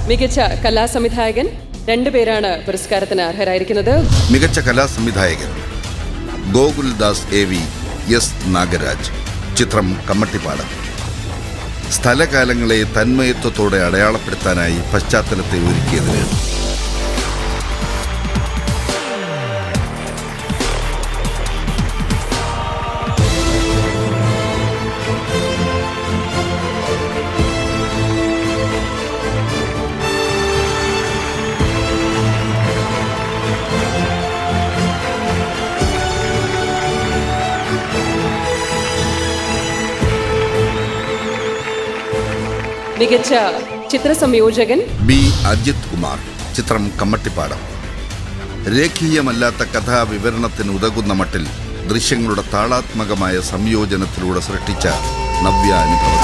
മികച്ച കലാസംവിധായകൻ 2 പേരാണ് പുരസ്കാരത്തിന് അർഹരായിരിക്കുന്നത്. മികച്ച കലാസംവിധായകൻ ഗോകുൽദാസ് AV S നാഗരാജ്. ചിത്രം കമ്മട്ടിപ്പാടം. സ്ഥലകാലങ്ങളെ തന്മയത്വത്തോടെ അടയാളപ്പെടുത്താനായി പശ്ചാത്തലത്തെ ഒരുക്കിയതിന്. മികച്ച ചിത്രസംയോജകൻ B അജിത് കുമാർ. ചിത്രം കമ്മട്ടിപ്പാടം. രേഖീയമല്ലാത്ത കഥാവിവരണത്തിന് ഉതകുന്ന മട്ടിൽ ദൃശ്യങ്ങളുടെ താളാത്മകമായ സംയോജനത്തിലൂടെ സൃഷ്ടിച്ച നവ്യാനുഭവം.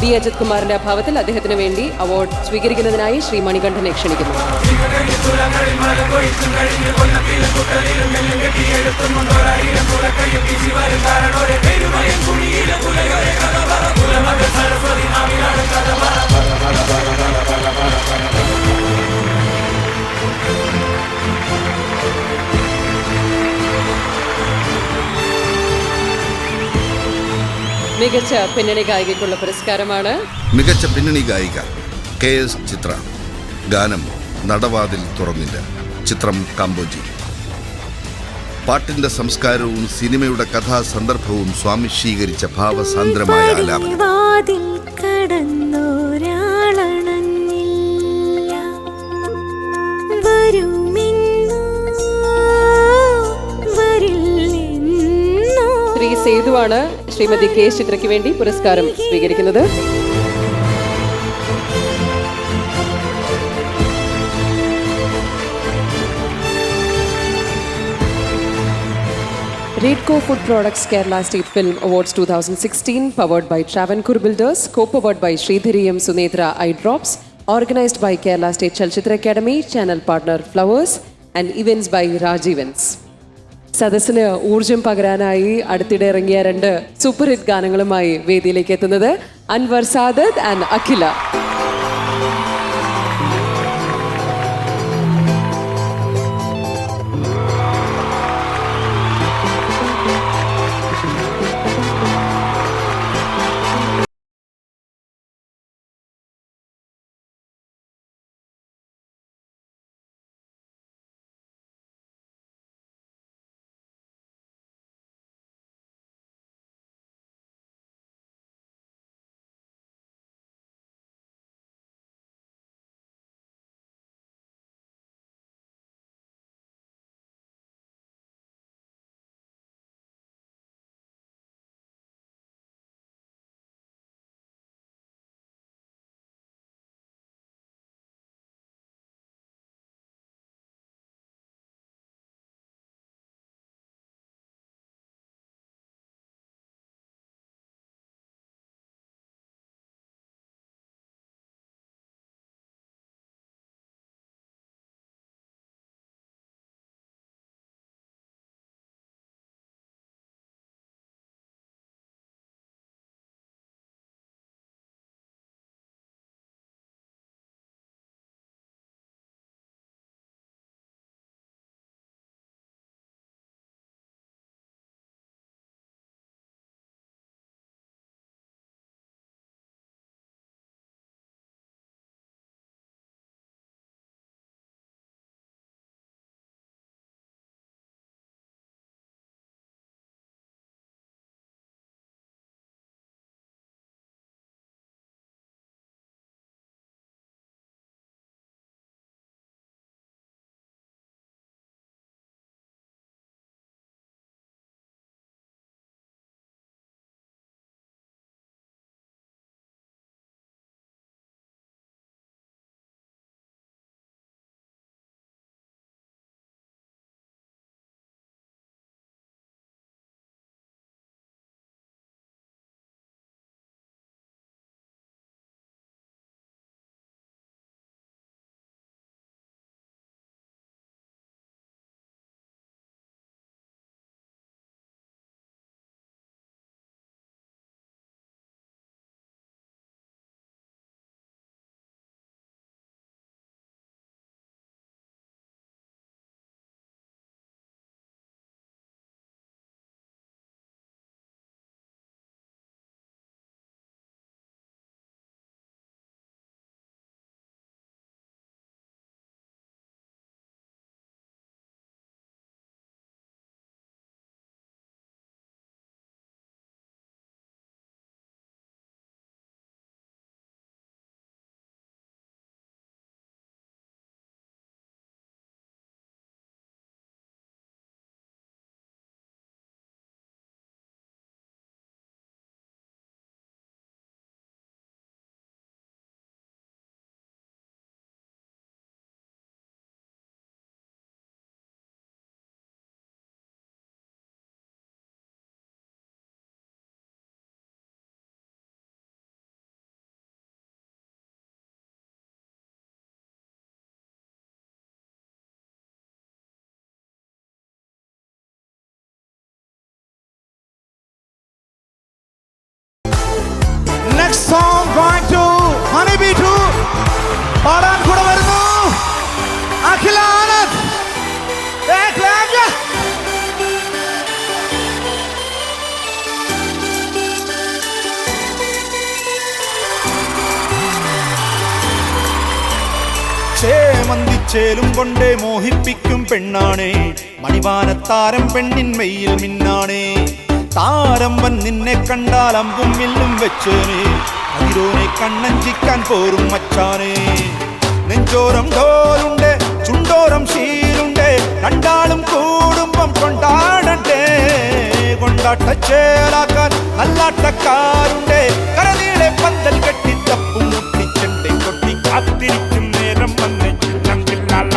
B അജിത് കുമാറിന്റെ അഭാവത്തിൽ അദ്ദേഹത്തിന് വേണ്ടി അവാർഡ് സ്വീകരിക്കുന്നതിനായി ശ്രീ മണികണ്ഠനെ ക്ഷണിക്കുന്നു. മികച്ച പിന്നണി ഗായികയ്ക്കുള്ള പുരസ്കാരമാണ്. മികച്ച പിന്നണി ഗായിക KS ചിത്ര. ഗാനം നടവാതിൽ തുറന്നില്ല. ചിത്രം കാമ്പോജി. പാട്ടിന്റെ സംസ്കാരവും സിനിമയുടെ കഥാസന്ദർഭവും സ്വാംശീകരിച്ച ഭാവസാന്ദ്രമായ ആലാപനം. ശ്രീ സേതുവാണ് ശ്രീമതി KS ചിത്രയ്ക്ക് വേണ്ടി പുരസ്കാരം സ്വീകരിക്കുന്നത്. Reedco Food Products Kerala State Film Awards 2016 powered by Travancore Builders, co-powered by Sridhari M. Sunethra Eye Drops, organized by Kerala State Chalchitra Academy, channel partner Flowers and events by Raj Events. സദസ്സിന് ഊർജം പകരാനായി അടുത്തിടെ ഇറങ്ങിയ 2 super hit ഗാനങ്ങളുമായി വേദിയിലേക്ക് എത്തുന്നത് Anwar Sadath and Akhila. song going to Honeybee 2. പാടാൻ കൂടെ വരുന്നു അഖില ആനന്ദ്. ചേമന്തിച്ചേലും കൊണ്ടേ മോഹിപ്പിക്കും പെണ്ണാണേ, മണിവാനത്താരം പെണ്ണിൻ മെയ്യിൽ മിന്നാണേ. താരം വൻ നിന്നെ കണ്ടാൽ അമ്പും വില്ലും വെച്ചേനെ, അതിരോനെ കണ്ണഞ്ചിക്കാൻ പോരും മച്ചാനേ. നെഞ്ചോരം ഡോലുണ്ട് ചുണ്ടോരം ശീലുണ്ട്, രണ്ടാളും കൂടുമ്പം കൊണ്ടാടണ്ടേ. കൊണ്ടാട്ടച്ചേലാക്കാൻ നല്ലാട്ടക്കാരുണ്ട്, കരനീളെ പന്തൽ കെട്ടി തപ്പും മുട്ടിച്ചെണ്ടെ കൊട്ടി കാത്തിരിക്കും നേരം വന്ന് ചില്ലം ചില്ലാല.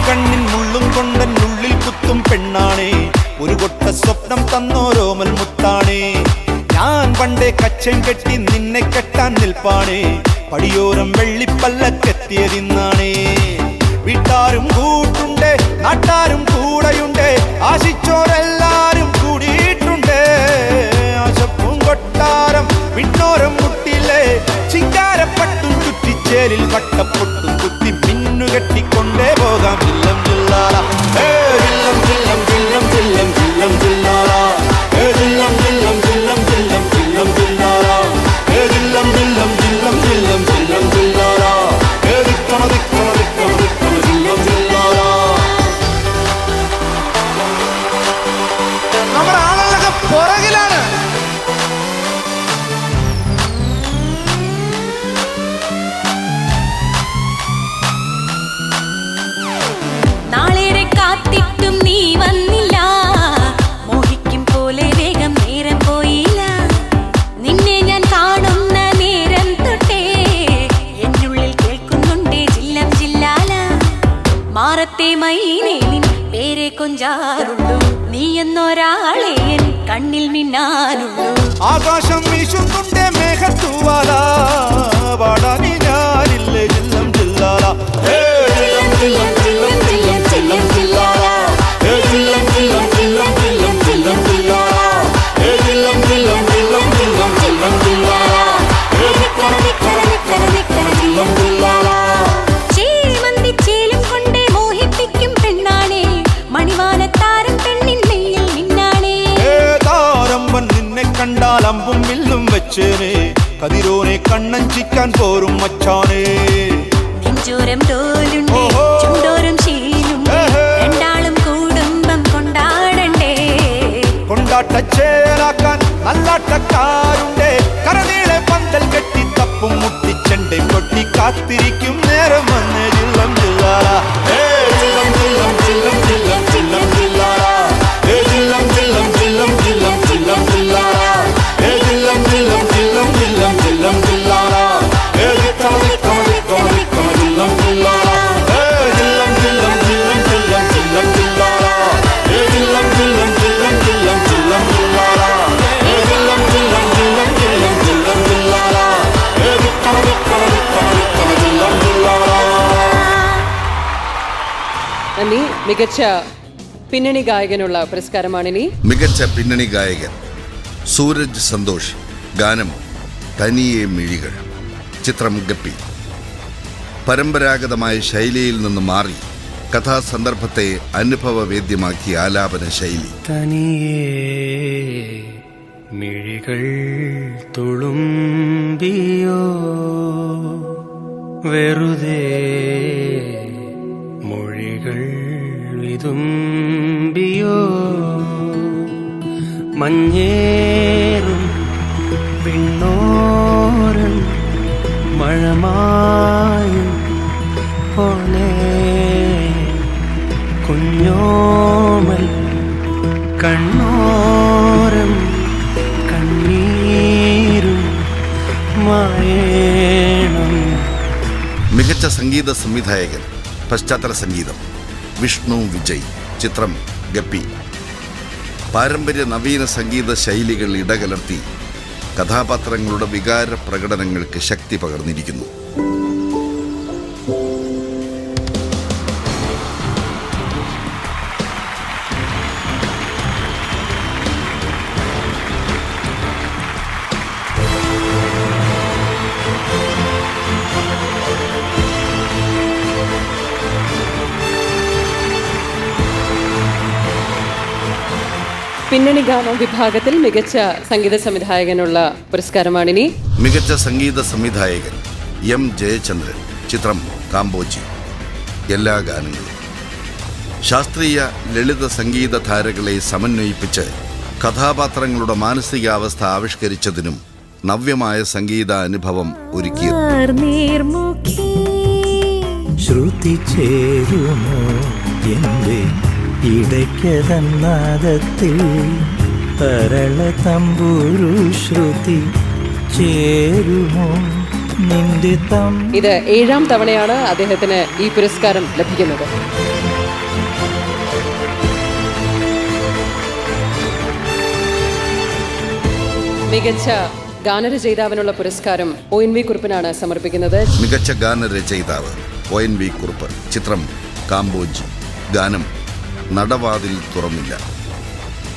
കണ്ണിൻ മുള്ളും കൊണ്ടെന്നുള്ളിൽ കുത്തും പെണ്ണാണേ, ഒരു കൊട്ട സ്വപ്നം തന്നോരോമൽ മുത്താണേ. ഞാൻ പണ്ടേ കച്ചൻ കെട്ടി നിന്നെ കെട്ടാൻ നിൽപ്പാണേ, പടിയോരം വെള്ളിപ്പല്ലക്കെത്തിയതിന്നാണേ. വീട്ടാരും കൂട്ടുണ്ട് നാട്ടാരും കൂടെയുണ്ട്, ആശിച്ചോരെല്ലാരും കൂടിയിട്ടുണ്ട്. ആശപ്പും കൊട്ടാരം വിണ്ണോരം മുട്ടിലെ ചിങ്കാരപ്പട്ടും ചുറ്റിച്ചേലിൽ വട്ടപ്പൊട്ടും കുത്തി മിന്നുകെട്ടിക്കൊണ്ടേ പോകാം. ചില്ലം ചില്ലാല ചില്ലം ചില്ലം ചില്ലം ചില്ലം ചില്ലം ചില്ലാല ചില്ലം ചില്ലം ചില്ലം ചില്ലം ചില്ലം ചില്ലാല ചില്ലം ചില്ലം ചില്ലം ചില്ലം ചില്ലം ചില്ലാല ദിക്കണ ദിക്കണ ദിക്കണ ദിക്കണ ചില്ലം ചില്ലാല. നമ്മുടെ ആളുകളൊക്കെ പുറകിലാണ്. നാളേറെ കാത്തിട്ടും നീ വന്നില്ല, മോഹിക്കും പോലെ വേഗം നേരം പോയില്ല. നിന്നെ ഞാൻ കാണുന്ന നേരം തൊട്ടേ എന്നുള്ളിൽ കേൾക്കുന്നുണ്ടേ ജില്ലം ജില്ലാല. മാറത്തെ മൈനേ നിൻ പേരെ കൊഞ്ചാറുള്ളൂ, നീ എന്നൊരാളെ എൻ കണ്ണിൽ മിന്നാനുള്ളൂ. ആകാശം വീശുന്നുണ്ടേ മേഘത്തൂവാല, പാടാനി ഞാനില്ലേ ജില്ലം ജില്ലാല. ചില്ലം ചില്ലം ചില്ലം ചില്ലം ചില്ലം ചില്ലാല, ചില്ലം ചില്ലം ചില്ലം ചില്ലം ചില്ലം ചില്ലാല, ചില്ലം ചില്ലം ചില്ലം ചില്ലം ചില്ലം ചില്ലാല, ദിക്കണ ദിക്കണ ദിക്കണ ദിക്കണ ചില്ലം ചില്ലാല. ചേമന്തിച്ചേലും കൊണ്ടേ മോഹിപ്പിക്കും പെണ്ണാണേ, മണിവാനത്താരം പെണ്ണിൻ മെയ്യിൽ മിന്നാണേ. താരം വൻ നിന്നെ കണ്ടാൽ അമ്പും വില്ലും വെച്ചേനെ, കതിരോനെ കണ്ണഞ്ചിക്കാൻ പോരും മച്ചാനേ. നെഞ്ചോരം ഡോലുണ്ട് ചുണ്ടോരം ശീലും, രണ്ടാളും കൂടുമ്പം കൊണ്ടാടണ്ടേ. കൊണ്ടാട്ടച്ചേലാക്കാൻ നല്ലാട്ടക്കാരുണ്ട്, കരനീളെ പന്തൽ കെട്ടി തപ്പും മുട്ടിച്ചെണ്ടെ കൊട്ടി കാത്തിരിക്കും നേരം വന്ന് ജില്ലം ജില്ലാല. ചില്ലം ചില്ലം ചില്ലം ചില്ലം ചില്ലം ജില്ലാല, ചില്ലം ചില്ലം ചില്ലം ചില്ലം ചില്ലം ജില്ലാല, ചില്ലം ചില്ലം ചില്ലം ചില്ലം ചില്ലം ജില്ലാല. ദിക്കണ ദിക്കണ ദിക്കണ ദിക്കണ ചില്ലം ജില്ലാല, ചില്ലം ചില്ലം ചില്ലം ചില്ലം ചില്ലം ജില്ലാല, ചില്ലം ചില്ലം ചില്ലം ചില്ലം ചില്ലം ജില്ലാല, ചില്ലം ചില്ലം ചില്ലം ചില്ലം ചില്ലം ജില്ലാല. ദിക്കണ ദിക്കണ ദിക്കണ ദിക്കണ ചില്ലം ജില്ലാല. നന്ദി. മികച്ച പിന്നണി ഗായകനുള്ള പുരസ്കാരമാണിനി. മികച്ച പിന്നണി ഗായകൻ സൂരജ് സന്തോഷ്. ഗാനം തനിയെ മിഴികൾ. ചിത്രം ഗപ്പി. പരമ്പരാഗതമായ ശൈലിയിൽ നിന്ന് മാറി കഥാസന്ദർഭത്തെ അനുഭവവേദ്യമാക്കിയ ആലാപന ശൈലി. തനിയേ മിഴികൾ തുളുമ്പിയോ, വെറുതെ മൊഴികൾ വിതുമ്പിയോ, മഞ്ഞേറും വിണ്ണോരം മഴ കുടമായും പോലെ കുഞ്ഞോമൽ കണ്ണോരം കണ്ണീരും മായേണം. മികച്ച സംഗീത സംവിധായകൻ പശ്ചാത്തല സംഗീതം വിഷ്ണു വിജയ്. ചിത്രം ഗപ്പി. പാരമ്പര്യ നവീന സംഗീത ശൈലികൾ ഇടകലർത്തി കഥാപാത്രങ്ങളുടെ വികാര പ്രകടനങ്ങൾക്ക് ശക്തി പകർന്നിരിക്കുന്നു. പിന്നണി ഗാനം വിഭാഗത്തിൽ മികച്ച സംഗീത സംവിധായകനുള്ള പുരസ്കാരമാണിനി. മികച്ച സംഗീത സംവിധായകൻ എം ജയചന്ദ്രൻ. ചിത്രം കാമ്പോജി. എല്ലാ ഗാനങ്ങളും ശാസ്ത്രീയ ലളിത സംഗീത ധാരകളെ സമന്വയിപ്പിച്ച് കഥാപാത്രങ്ങളുടെ മാനസികാവസ്ഥ ആവിഷ്കരിച്ചതിനും നവ്യമായ സംഗീത അനുഭവം ഒരുക്കിയത്. ശ്രുതി ചേരുമോ എൻ്റെ ഇടയ്ക്കതന്നാദത്തിൽ തരള തമ്പുരു ശ്രുതി ചേരുമോ നിന്റെ ഇത് 7ാം തവണയാണ് അദ്ദേഹത്തിന് ഈ പുരസ്കാരം ലഭിക്കുന്നത്. മികച്ച ഗാനരചയിതാവിനുള്ള പുരസ്കാരം ONV കുറുപ്പിനാണ് സമർപ്പിക്കുന്നത്. മികച്ച ഗാനരചയിതാവ് ONV കുറുപ്പ്. ചിത്രം കാമ്പോജി. ഗാനം നടവാതിൽ തുറന്നില്ല.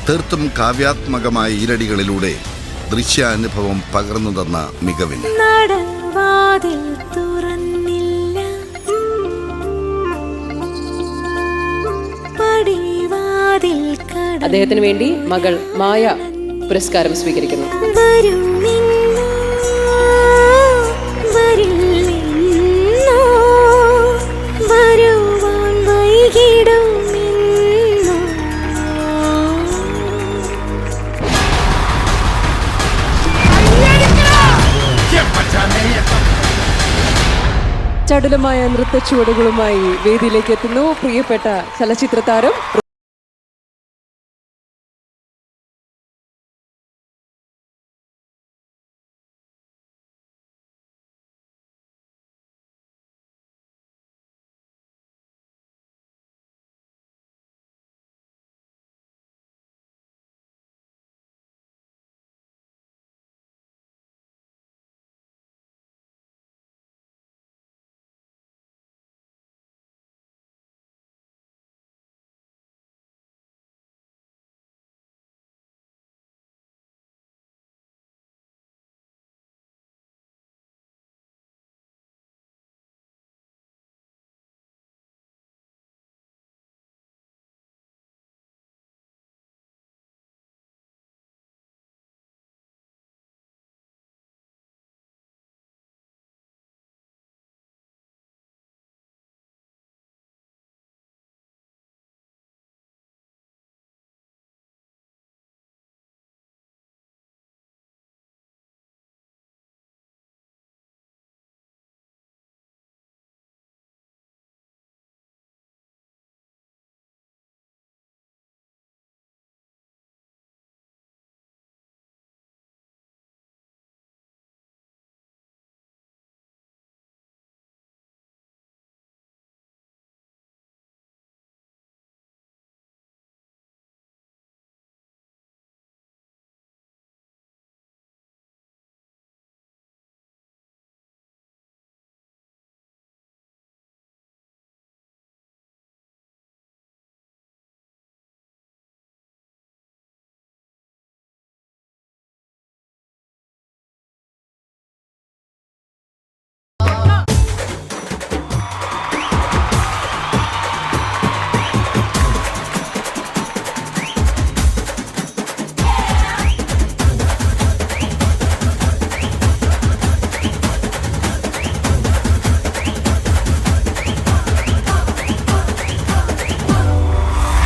തീർത്തും കാവ്യാത്മകമായ ഈരടികളിലൂടെ ദൃശ്യാനുഭവം പകർന്നു തന്ന മികവിന് അദ്ദേഹത്തിന് വേണ്ടി മകൾ മായ പുരസ്കാരം സ്വീകരിക്കുന്നു. ചടുലമായ നൃത്തച്ചുവടുകളുമായി വേദിയിലേക്ക് എത്തുന്നു പ്രിയപ്പെട്ട ചലച്ചിത്ര താരം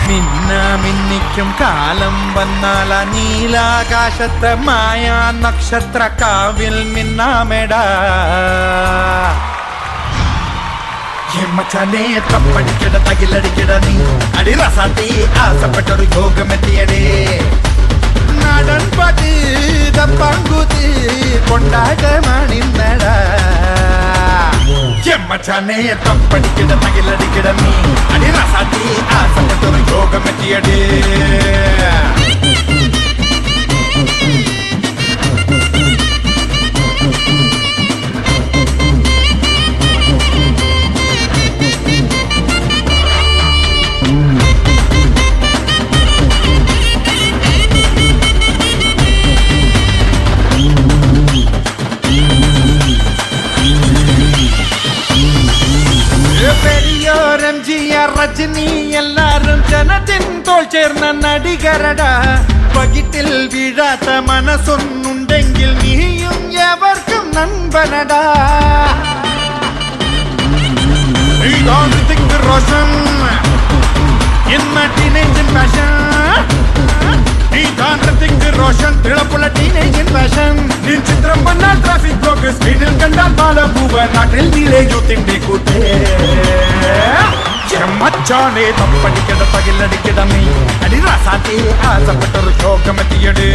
മിന്നിക്കും കാലം വന്നാൽ നീലാകാശത്തെ മായാ നക്ഷത്ര കാവിൽ മിന്നാമെടാ മച്ചാനെ തപ്പടിക്കട തകിലടിക്കട നീ അടിറസാത്തി ആസപ്പെട്ടൊരു യോഗമെത്തിയടേ നാടൻ പാട്ട് പങ്കുതി കൊണ്ടാട്ടമാണിന്നടാ മച്ചാനെ തപ്പടിക്കട തകിലടിക്കട നീ അടിറസാത്തി ആസപ്പെട്ടൊരു യോഗമെത്തിയടേ രജനി എല്ലാരും ജനത്തിൻ തോൾ ചേർന്ന നടികരടാ പകിട്ടിൽ വീഴാത്ത മനസ്സൊന്നുണ്ടെങ്കിൽ നീയും എവർക്കും നൻപനടാ റോഷൻ റോഷൻ തിളപ്പുള്ള ടീനേജിൻ ഫാഷൻ നിൻ ചിത്രം വന്നാൽ ട്രാഫിക് ബ്ലോക്ക് സ്ക്രീനിൽ കണ്ടാൽ ബാലഭൂവ നാട്ടിൽ നീലേ യൂത്തിന്റെ കൂട്ടേ മച്ചാനെ തപ്പടിക്കട പകിലടിക്കട നീ അടിറാസാത്തി ആസപ്പെട്ടൊരു ശോകമെത്തിയടേ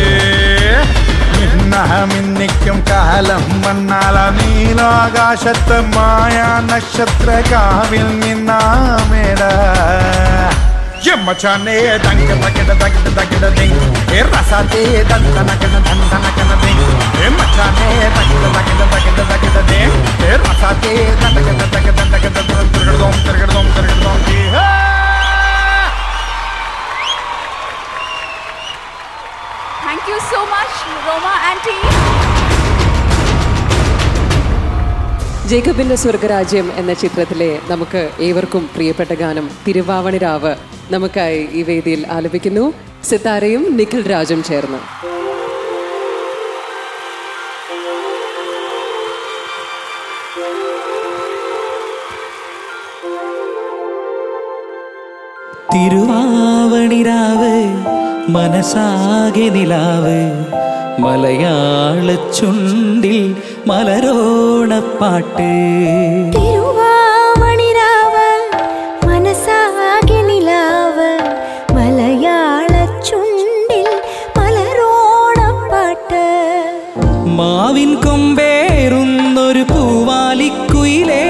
മിന്നിക്കും കാലം വന്നാല നീലാകാശത്ത് മായാ നക്ഷത്ര കാവിൽ നിന്നാമേടാ മച്ചാനെ തങ്ക തകിട തകിട തകിട ദേ റസാത്തെ ദന്തനകന ദന്തനകന ദേ മച്ചാനെ തകിട തകിട തകിട തകിട ദേ റസാത്തെ ദന്തകന തകിട തകിട തിരകടോം തിരകടോം തിരകടോം Thank you so much, Roma auntie. ജേക്കബിന്റെ സ്വർഗരാജ്യം എന്ന ചിത്രത്തിലെ നമുക്ക് ഏവർക്കും പ്രിയപ്പെട്ട ഗാനം തിരുവാവണിരാവ് നമുക്കായി ഈ വേദിയിൽ ആലപിക്കുന്നു സിത്താരയും നിഖിൽ രാജും ചേർന്ന്. തിരുവാവണിരാവ് മനസാകെ നിലാവ് മലയാള ചുണ്ടിൽ മലരോണപ്പാട്ട് തിരുവാവണിരാവ് മനസാകെ നിലാവ് മലയാള ചുണ്ടിൽ മലരോണപ്പാട്ട് മാവിൻ കൊമ്പേറുന്നൊരു പൂവാലിക്കുയിലേ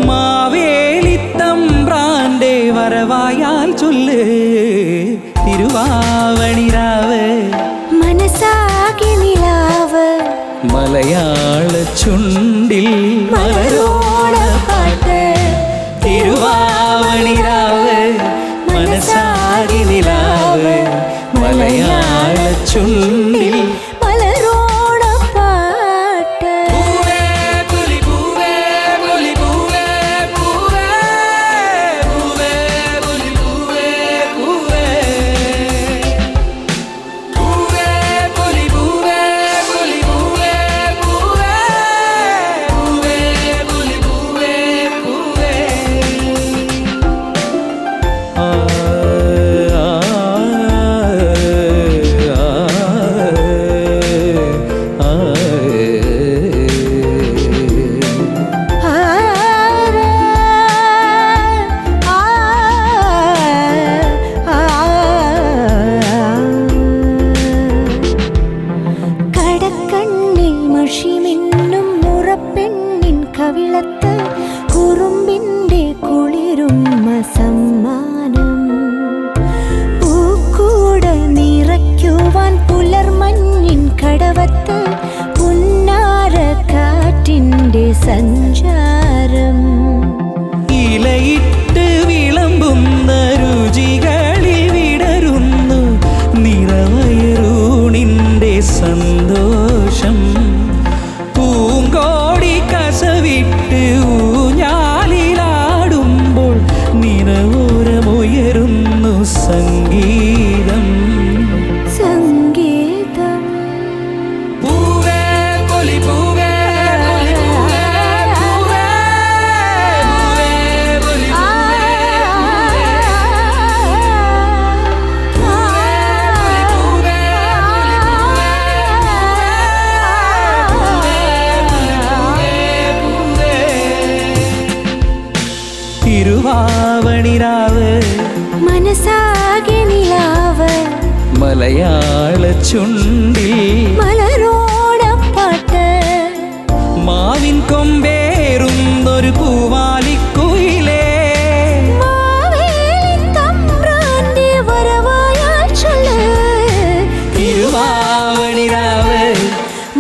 മാവേലിത്തമ്പ്രാന്റെ വരവായാൽ ചൊല്ല് തിരുവാവണിരാവ് മനസാകെ നിലാവ് മലയാള ചുണ്ടിൽ മലരോണപ്പാട്ട് തിരുവാവണിരാവ് മനസാകെ നിലാവ് മലയാള ചുണ്ടിൽ മലരോണപ്പാട്ട് കവിളത്ത് കുറുമ്പിൻ്റെ കുളിരുമ്മ സമ്മാനം പൂക്കൂട നിറയ്ക്കുവാൻ പുലർമഞ്ഞിൻ കടവത്ത് പുന്നാര കാറ്റിൻ്റെ സഞ്ചാരം ഇലയിട്ട് വിളമ്പുന്ന രുചികളിൽ വിടരുന്നു നിറവയറൂണിൻ്റെ സന്തോഷം പൂങ്കോടി കസവിട്ട് ഊഞ്ഞാലിലാടുമ്പോൾ നിറവോരമുയരുന്നു സംഗീതം സംഗീതം പൂവേ പൊലി പൂവേ പൊലി പൂവേ പൂവേ പൊലി പൂവേ മനസാകെ നിലാവ് മലയാള ചുണ്ടിൽ മലരോടപ്പാട്ട് മാവിൻ കൊമ്പേറുന്നൊരു പൂവാലിക്കുയിലേ മാവേലിത്തമ്പ്രാന്റെ വരവായാൽ ചൊല്ല് തിരുവാവണിരാവ്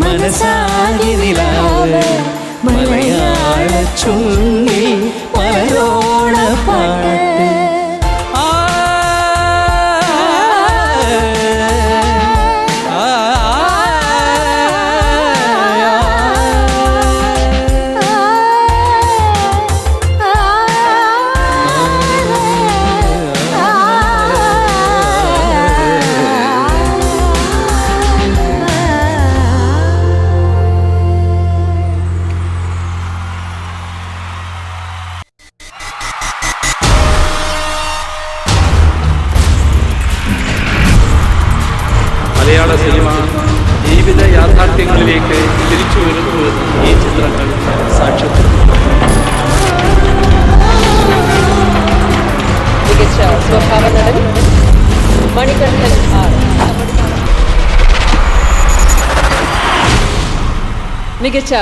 മനസാകെ നിലാവ് മലയാള ചുണ്ടിൽ മലരോടപ്പാട്ട് മലയാള സിനിമ ജീവിത യാഥാർത്ഥ്യങ്ങളിലേക്ക് തിരിച്ചു വരുന്നുവെന്ന് ഈ ചിത്രങ്ങൾ സാക്ഷ്യപ്പെടുത്തുന്നു. മികച്ച സ്വഭാവ നടൻ മണികണ്ഠൻ ആർ. മികച്ച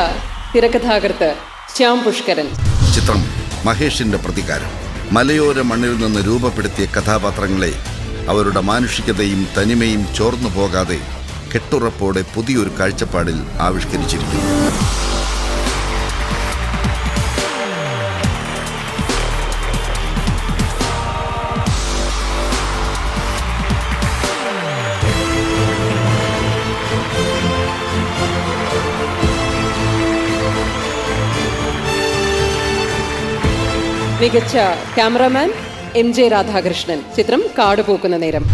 തിരക്കഥാകൃത്ത് ശ്യാം പുഷ്കരൻ. ചിത്രം മഹേഷിന്റെ പ്രതികാരം. മലയോര മണ്ണിൽ നിന്ന് രൂപപ്പെടുത്തിയ കഥാപാത്രങ്ങളെ അവരുടെ മാനുഷികതയും തനിമയും ചോർന്നു പോകാതെ കെട്ടുറപ്പോടെ പുതിയൊരു കാഴ്ചപ്പാടിൽ ആവിഷ്കരിച്ചിരിക്കുന്നു. മികച്ച ക്യാമറാമാൻ MJ രാധാകൃഷ്ണൻ. ചിത്രം കാടുപോക്കുന്ന നേരം.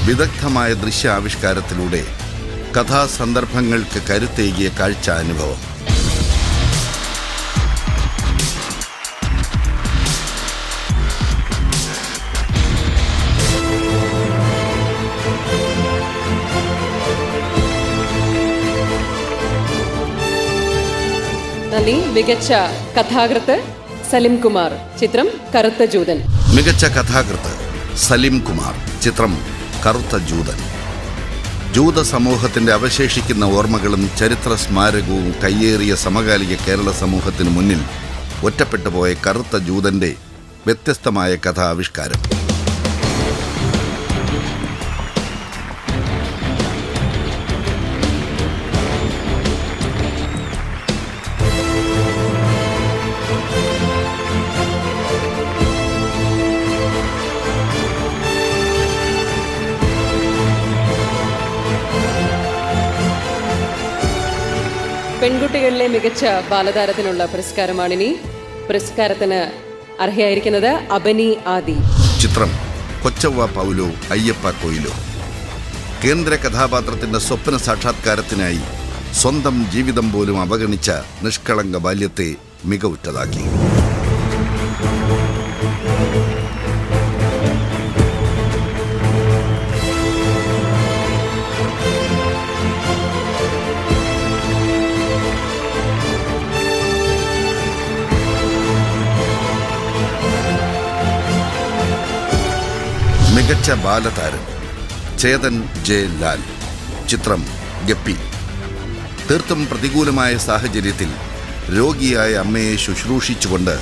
വിദഗ്ധമായ ദൃശ്യാവിഷ്കാരത്തിലൂടെ കഥാസന്ദർഭങ്ങൾക്ക് കരുത്തേകിയ കാഴ്ച അനുഭവം. നന്ദി. മികച്ച കഥാകൃത്ത് സലിം കുമാർ. ചിത്രം കറുത്ത ജൂതൻ. മികച്ച കഥാകൃത്ത് സലിം കുമാർ. ചിത്രം കറുത്ത ജൂതൻ. ജൂത സമൂഹത്തിന്റെ അവശേഷിക്കുന്ന ഓർമ്മകളും ചരിത്ര സ്മാരകവും കയ്യേറിയ സമകാലിക കേരള സമൂഹത്തിന് മുന്നിൽ ഒറ്റപ്പെട്ടുപോയ കറുത്ത ജൂതന്റെ വ്യത്യസ്തമായ കഥാവിഷ്കാരം. പെൺകുട്ടികളിലെ മികച്ച ബാലതാരത്തിനുള്ള പുരസ്കാരമാണിനി. പുരസ്കാരത്തിന് അർഹയായിരിക്കുന്നത് അബനി ആദി. ചിത്രം കൊച്ചവ്വ പൗലോ അയ്യപ്പ കൊയിലോ. കേന്ദ്ര കഥാപാത്രത്തിന്റെ സ്വപ്ന സാക്ഷാത്കാരത്തിനായി സ്വന്തം ജീവിതം പോലും അവഗണിച്ച നിഷ്കളങ്ക ബാല്യത്തെ മികവുറ്റതാക്കി. മികച്ച ബാലതാരം ചേതൻ ജെ ലാൽ. ചിത്രം ഗപ്പി. തീർത്തും പ്രതികൂലമായ സാഹചര്യത്തിൽ രോഗിയായ അമ്മയെ ശുശ്രൂഷിച്ചുകൊണ്ട്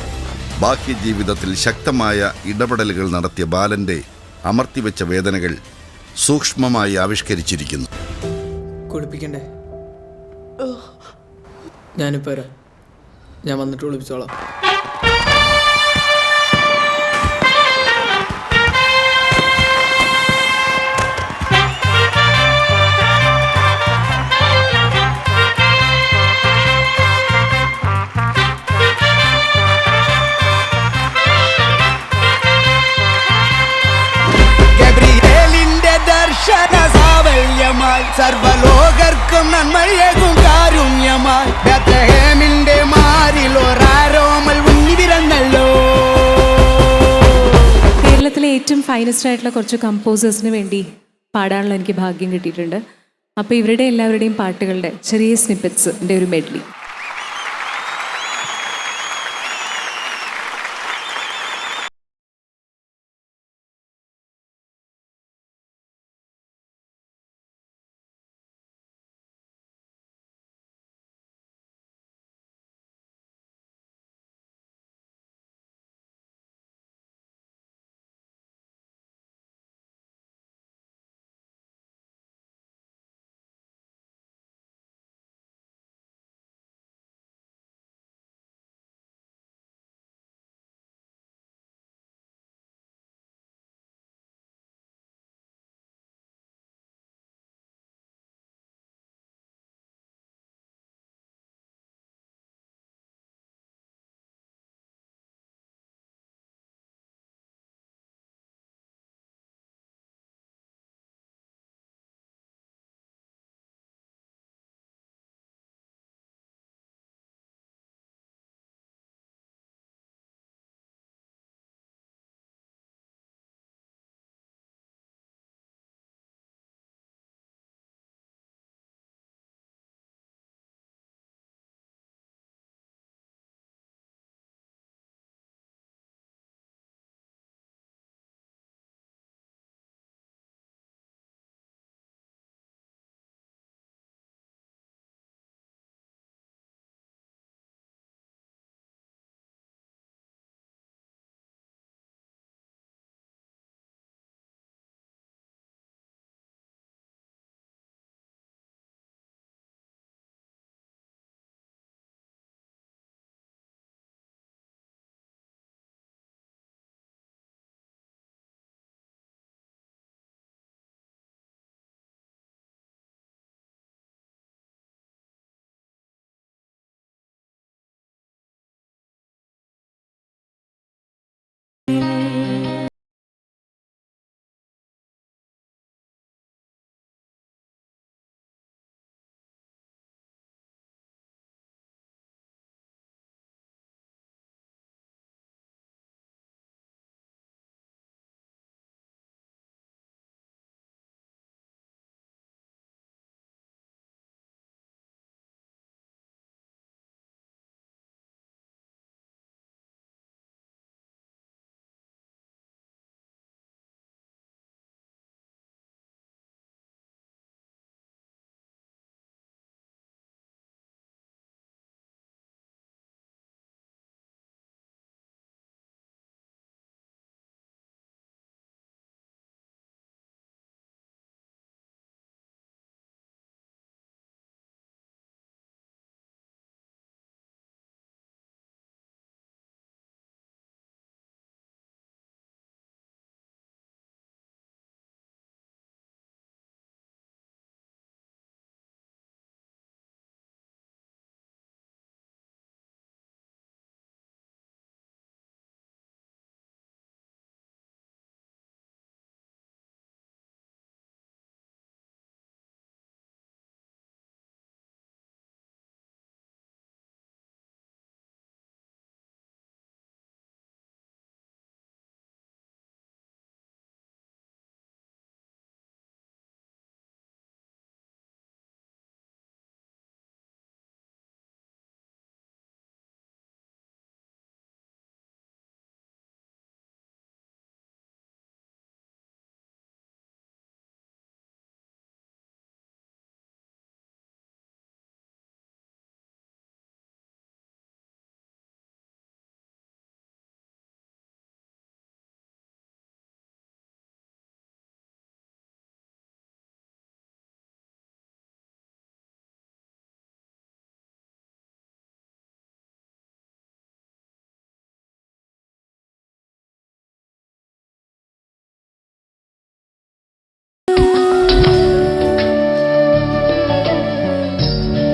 ബാഹ്യജീവിതത്തിൽ ശക്തമായ ഇടപെടലുകൾ നടത്തിയ ബാലന്റെ അമർത്തിവെച്ച വേദനകൾ സൂക്ഷ്മമായി ആവിഷ്കരിച്ചിരിക്കുന്നു. കുളിപ്പിക്കണ്ടേ? ഞാനിപ്പോ വരാം. ഞാൻ വന്നിട്ട് കുളിപ്പിച്ചോളാം. സർവലോകർക്കും നന്മയേകും കാരുണ്യമായി ബേത്ലഹേമിന്റെ മാറിലൊരാരോമൽ ഉണ്ണി പിറന്നല്ലോ. കേരളത്തിലെ ഏറ്റവും ഫൈനസ്റ്റ് ആയിട്ടുള്ള കുറച്ച് കമ്പോസേഴ്സിന് വേണ്ടി പാടാനുള്ള എനിക്ക് ഭാഗ്യം കിട്ടിയിട്ടുണ്ട്. അപ്പോൾ ഇവരുടെ എല്ലാവരുടെയും പാട്ടുകളുടെ ചെറിയ സ്നിപ്പറ്റ്സിൻ്റെ ഒരു Medley.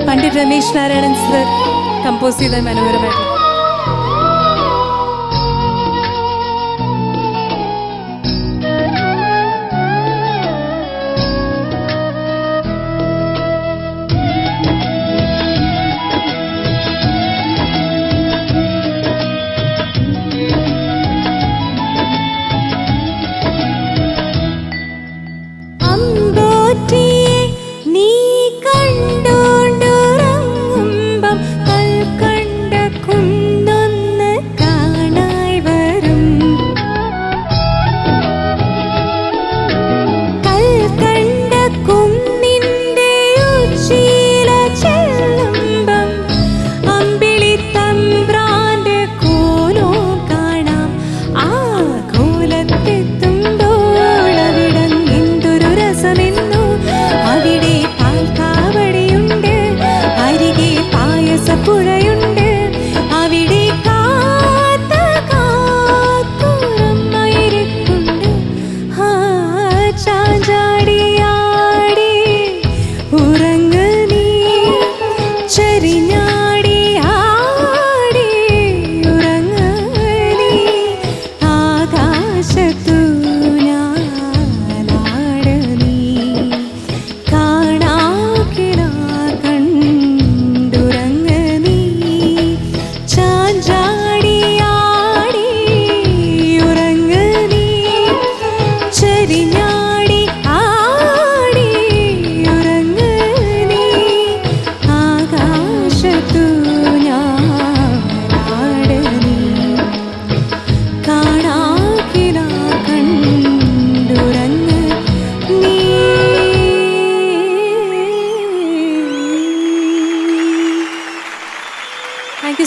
Pandit Ramesh Narayanan sir compose ചെയ്ത മനോഹരമായിട്ട്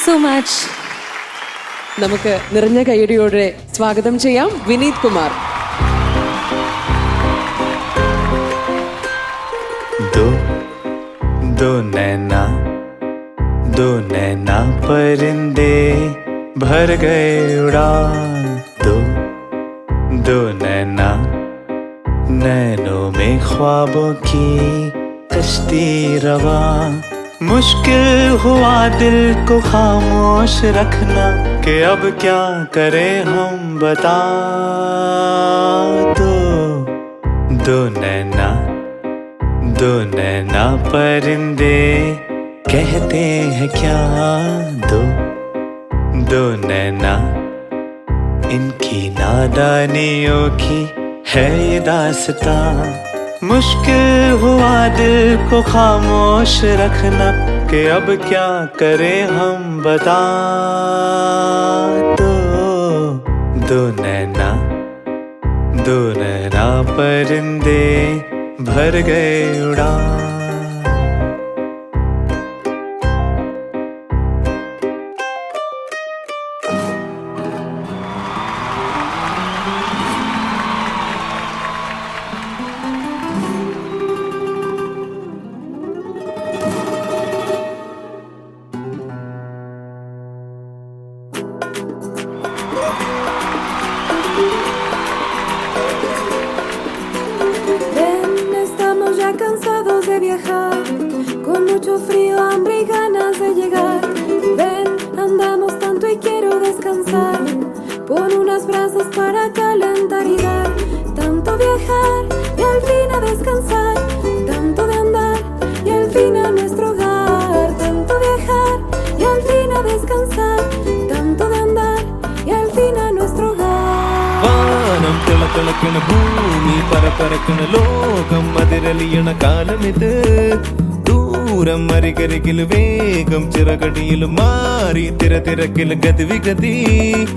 സോ മച്ച്. നമുക്ക് നിറഞ്ഞ കയ്യടിയോടെ സ്വാഗതം ചെയ്യാം വിനീത് കുമാർ. दो नैना परिंदे भर गए उड़ान, दो नैना नैनों में ख्वाबों की कश्ती रवां, मुश्किल हुआ दिल को खामोश रखना कि अब क्या करें हम बता। दो नैना परिंदे कहते हैं क्या। दो नैना इनकी नादानियों की है ये दास्तां। मुश्किल हुआ दिल को खामोश रखना कि अब क्या करें हम बता। दो नैना परिंदे भर गए उड़ान। Cansados de viajar, con mucho frío, hambre y ganas de llegar. Ven, andamos tanto y quiero descansar. Pon unos brazos para calentar y dar. Tanto viajar y al fin a descansar. Tanto de andar y al fin a nuestro hogar. Tanto viajar y al fin a descansar. Tanto de andar y al fin a nuestro hogar. വാനം തിളക്കണ ഭൂമി പറക്കണ ലോകം അതിരലിയണ കാലമിത്. ദൂരം അരികരികിൽ വേഗം ചിറകടിയിൽ മാറി തിരക്കിൽ ഗതിവിഗതി.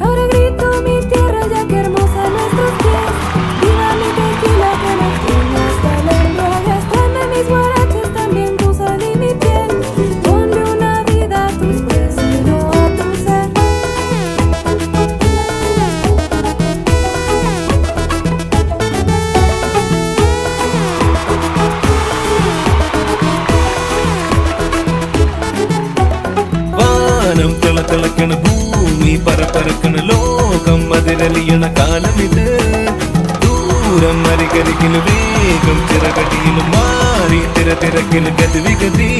Ahora grito mi tierra ya que hermosa nuestros pies. Viva mi tequila que nos tiene hasta el embriague. Tráeme mis guaraches también tu sal y mi piel. Ponle una vida a tus pies y no a tu ser. വാനം തിളക്കണ ഭൂമി പറക്കണ ലോകം അതിരലിയണ കാലമിത്. ദൂരം അരികരികിൽ വേഗം ചിറകടിയിൽ മാറി തിരക്കിൽ ഗതിവിഗതി.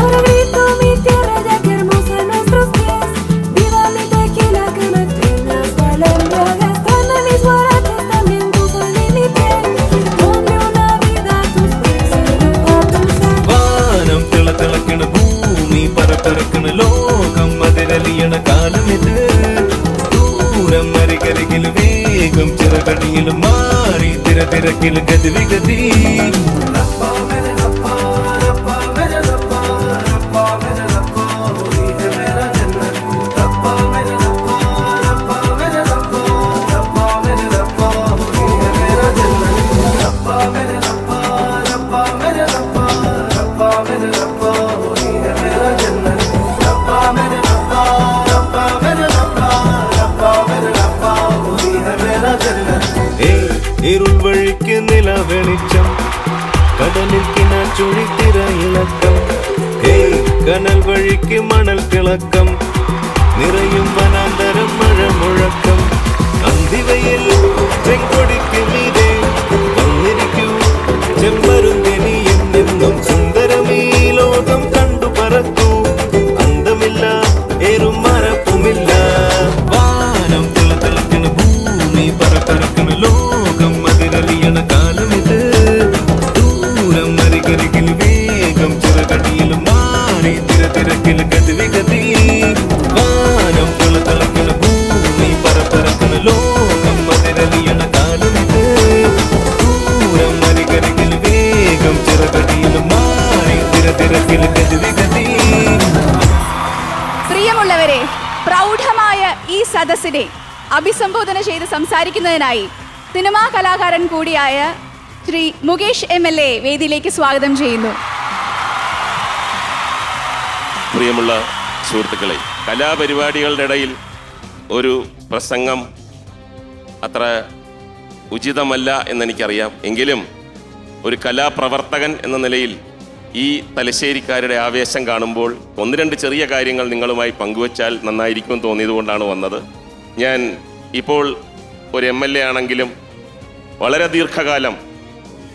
Ahora grito mi tierra ya que hermosa nuestros pies. Viva mi tequila que me tiene hasta el embriague. Tráeme mis guaraches también tu sal y mi piel. Ponle una vida a tus pies y no a tu ser. വാനം തിളക്കണ ഭൂമി പറക്കണ ലോകം അതിരലിയണ കാലമിത്. ദൂരം അരികരികിൽ വേഗം ചിറകടിയിൽ മാറി തിരക്കിൽ ഗതിവിഗതി. ഇരുൾ വഴിക്ക് നില വെളിച്ചം, കടലിൽ കിണച്ചുഴി തിരയിളക്കം. കനൽ വഴിക്ക് മണൽ തിളക്കം, നിറയും വനാന്തരം മഴ മുഴക്കം. അന്തിവയിൽ ചെങ്കൊടിക്ക് മീതെ വന്നിരിക്കൂ ചെമ്പരുന്തിനി എന്നെന്നും സുന്ദരമീ ലോകം കണ്ടു പറക്കൂ. അന്തമില്ല ഏറും മറപ്പുമില്ല. വാനം തിളക്കണ ഭൂമി പറക്കണ ലോകം അതിരലിയണ കാലമിത്. ദൂരം അരികരികിൽ വേഗം ചിറകടിയിൽ മാറി തിരക്കിൽ ഗതിവിഗതി. വാനം തിളക്കണ ഭൂമി പറക്കണ ലോകം അതിരലിയണ കാലമിത്. ദൂരം അരികരികിൽ വേഗം ചിറകടിയിൽ മാറി തിരക്കിൽ ഗതിവിഗതി. പ്രിയമുള്ളവരെ, പ്രൗഢമായ ഈ സദസ്സിനെ അഭിസംബോധന ചെയ്ത് സംസാരിക്കുന്നതിനായി സിനിമാ കലാകാരൻ കൂടിയായ ശ്രീ മുകേഷ് MLA വേദിയിലേക്ക് സ്വാഗതം ചെയ്യുന്നു. പ്രിയമുള്ള സുഹൃത്തുക്കളെ, കലാപരിപാടികളുടെ ഇടയിൽ ഒരു പ്രസംഗം അത്ര ഉചിതമല്ല എന്നെനിക്കറിയാം. എങ്കിലും ഒരു കലാപ്രവർത്തകൻ എന്ന നിലയിൽ ഈ തലശ്ശേരിക്കാരുടെ ആവേശം കാണുമ്പോൾ ഒന്ന് രണ്ട് ചെറിയ കാര്യങ്ങൾ നിങ്ങളുമായി പങ്കുവച്ചാൽ നന്നായിരിക്കും തോന്നിയതുകൊണ്ടാണ് വന്നത്. ഞാൻ ഇപ്പോൾ ഒരു MLA ആണെങ്കിലും വളരെ ദീർഘകാലം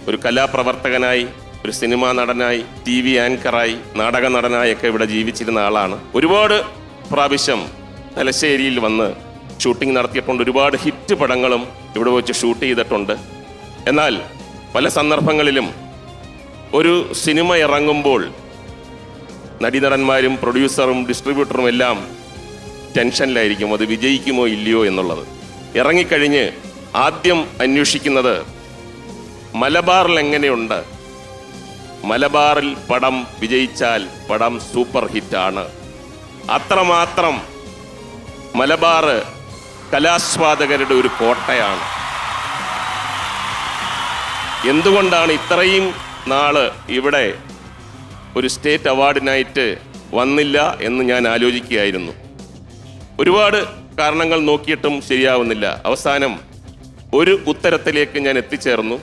ഒരു കലാപ്രവർത്തകനായി ഒരു സിനിമാ നടനായി, TV ആങ്കറായി, നാടക നടനായൊക്കെ ഇവിടെ ജീവിച്ചിരുന്ന ആളാണ്. ഒരുപാട് പ്രാവശ്യം തലശ്ശേരിയിൽ വന്ന് ഷൂട്ടിംഗ് നടത്തിയിട്ടുണ്ട്. ഒരുപാട് ഹിറ്റ് പടങ്ങളും ഇവിടെ വെച്ച് ഷൂട്ട് ചെയ്തിട്ടുണ്ട്. എന്നാൽ പല സന്ദർഭങ്ങളിലും ഒരു സിനിമ ഇറങ്ങുമ്പോൾ നടീനടന്മാരും പ്രൊഡ്യൂസറും ഡിസ്ട്രിബ്യൂട്ടറും എല്ലാം ടെൻഷനിലായിരിക്കും അത് വിജയിക്കുമോ ഇല്ലയോ എന്നുള്ളത്. ഇറങ്ങിക്കഴിഞ്ഞ് ആദ്യം അന്വേഷിക്കുന്നത് മലബാറിൽ എങ്ങനെയുണ്ട്, മലബാറിൽ പടം വിജയിച്ചാൽ പടം സൂപ്പർ ഹിറ്റാണ്. അത്രമാത്രം മലബാർ കലാസ്വാദകരുടെ ഒരു കോട്ടയാണ്. എന്തുകൊണ്ടാണ് ഇത്രയും നാള് ഇവിടെ ഒരു സ്റ്റേറ്റ് അവാർഡിനായിട്ട് വന്നില്ല എന്ന് ഞാൻ ആലോചിക്കുകയായിരുന്നു. ഒരുപാട് കാരണങ്ങൾ നോക്കിയിട്ടും ശരിയാവുന്നില്ല. അവസാനം ഒരു ഉത്തരത്തിലേക്ക് ഞാൻ എത്തിച്ചേർന്നു.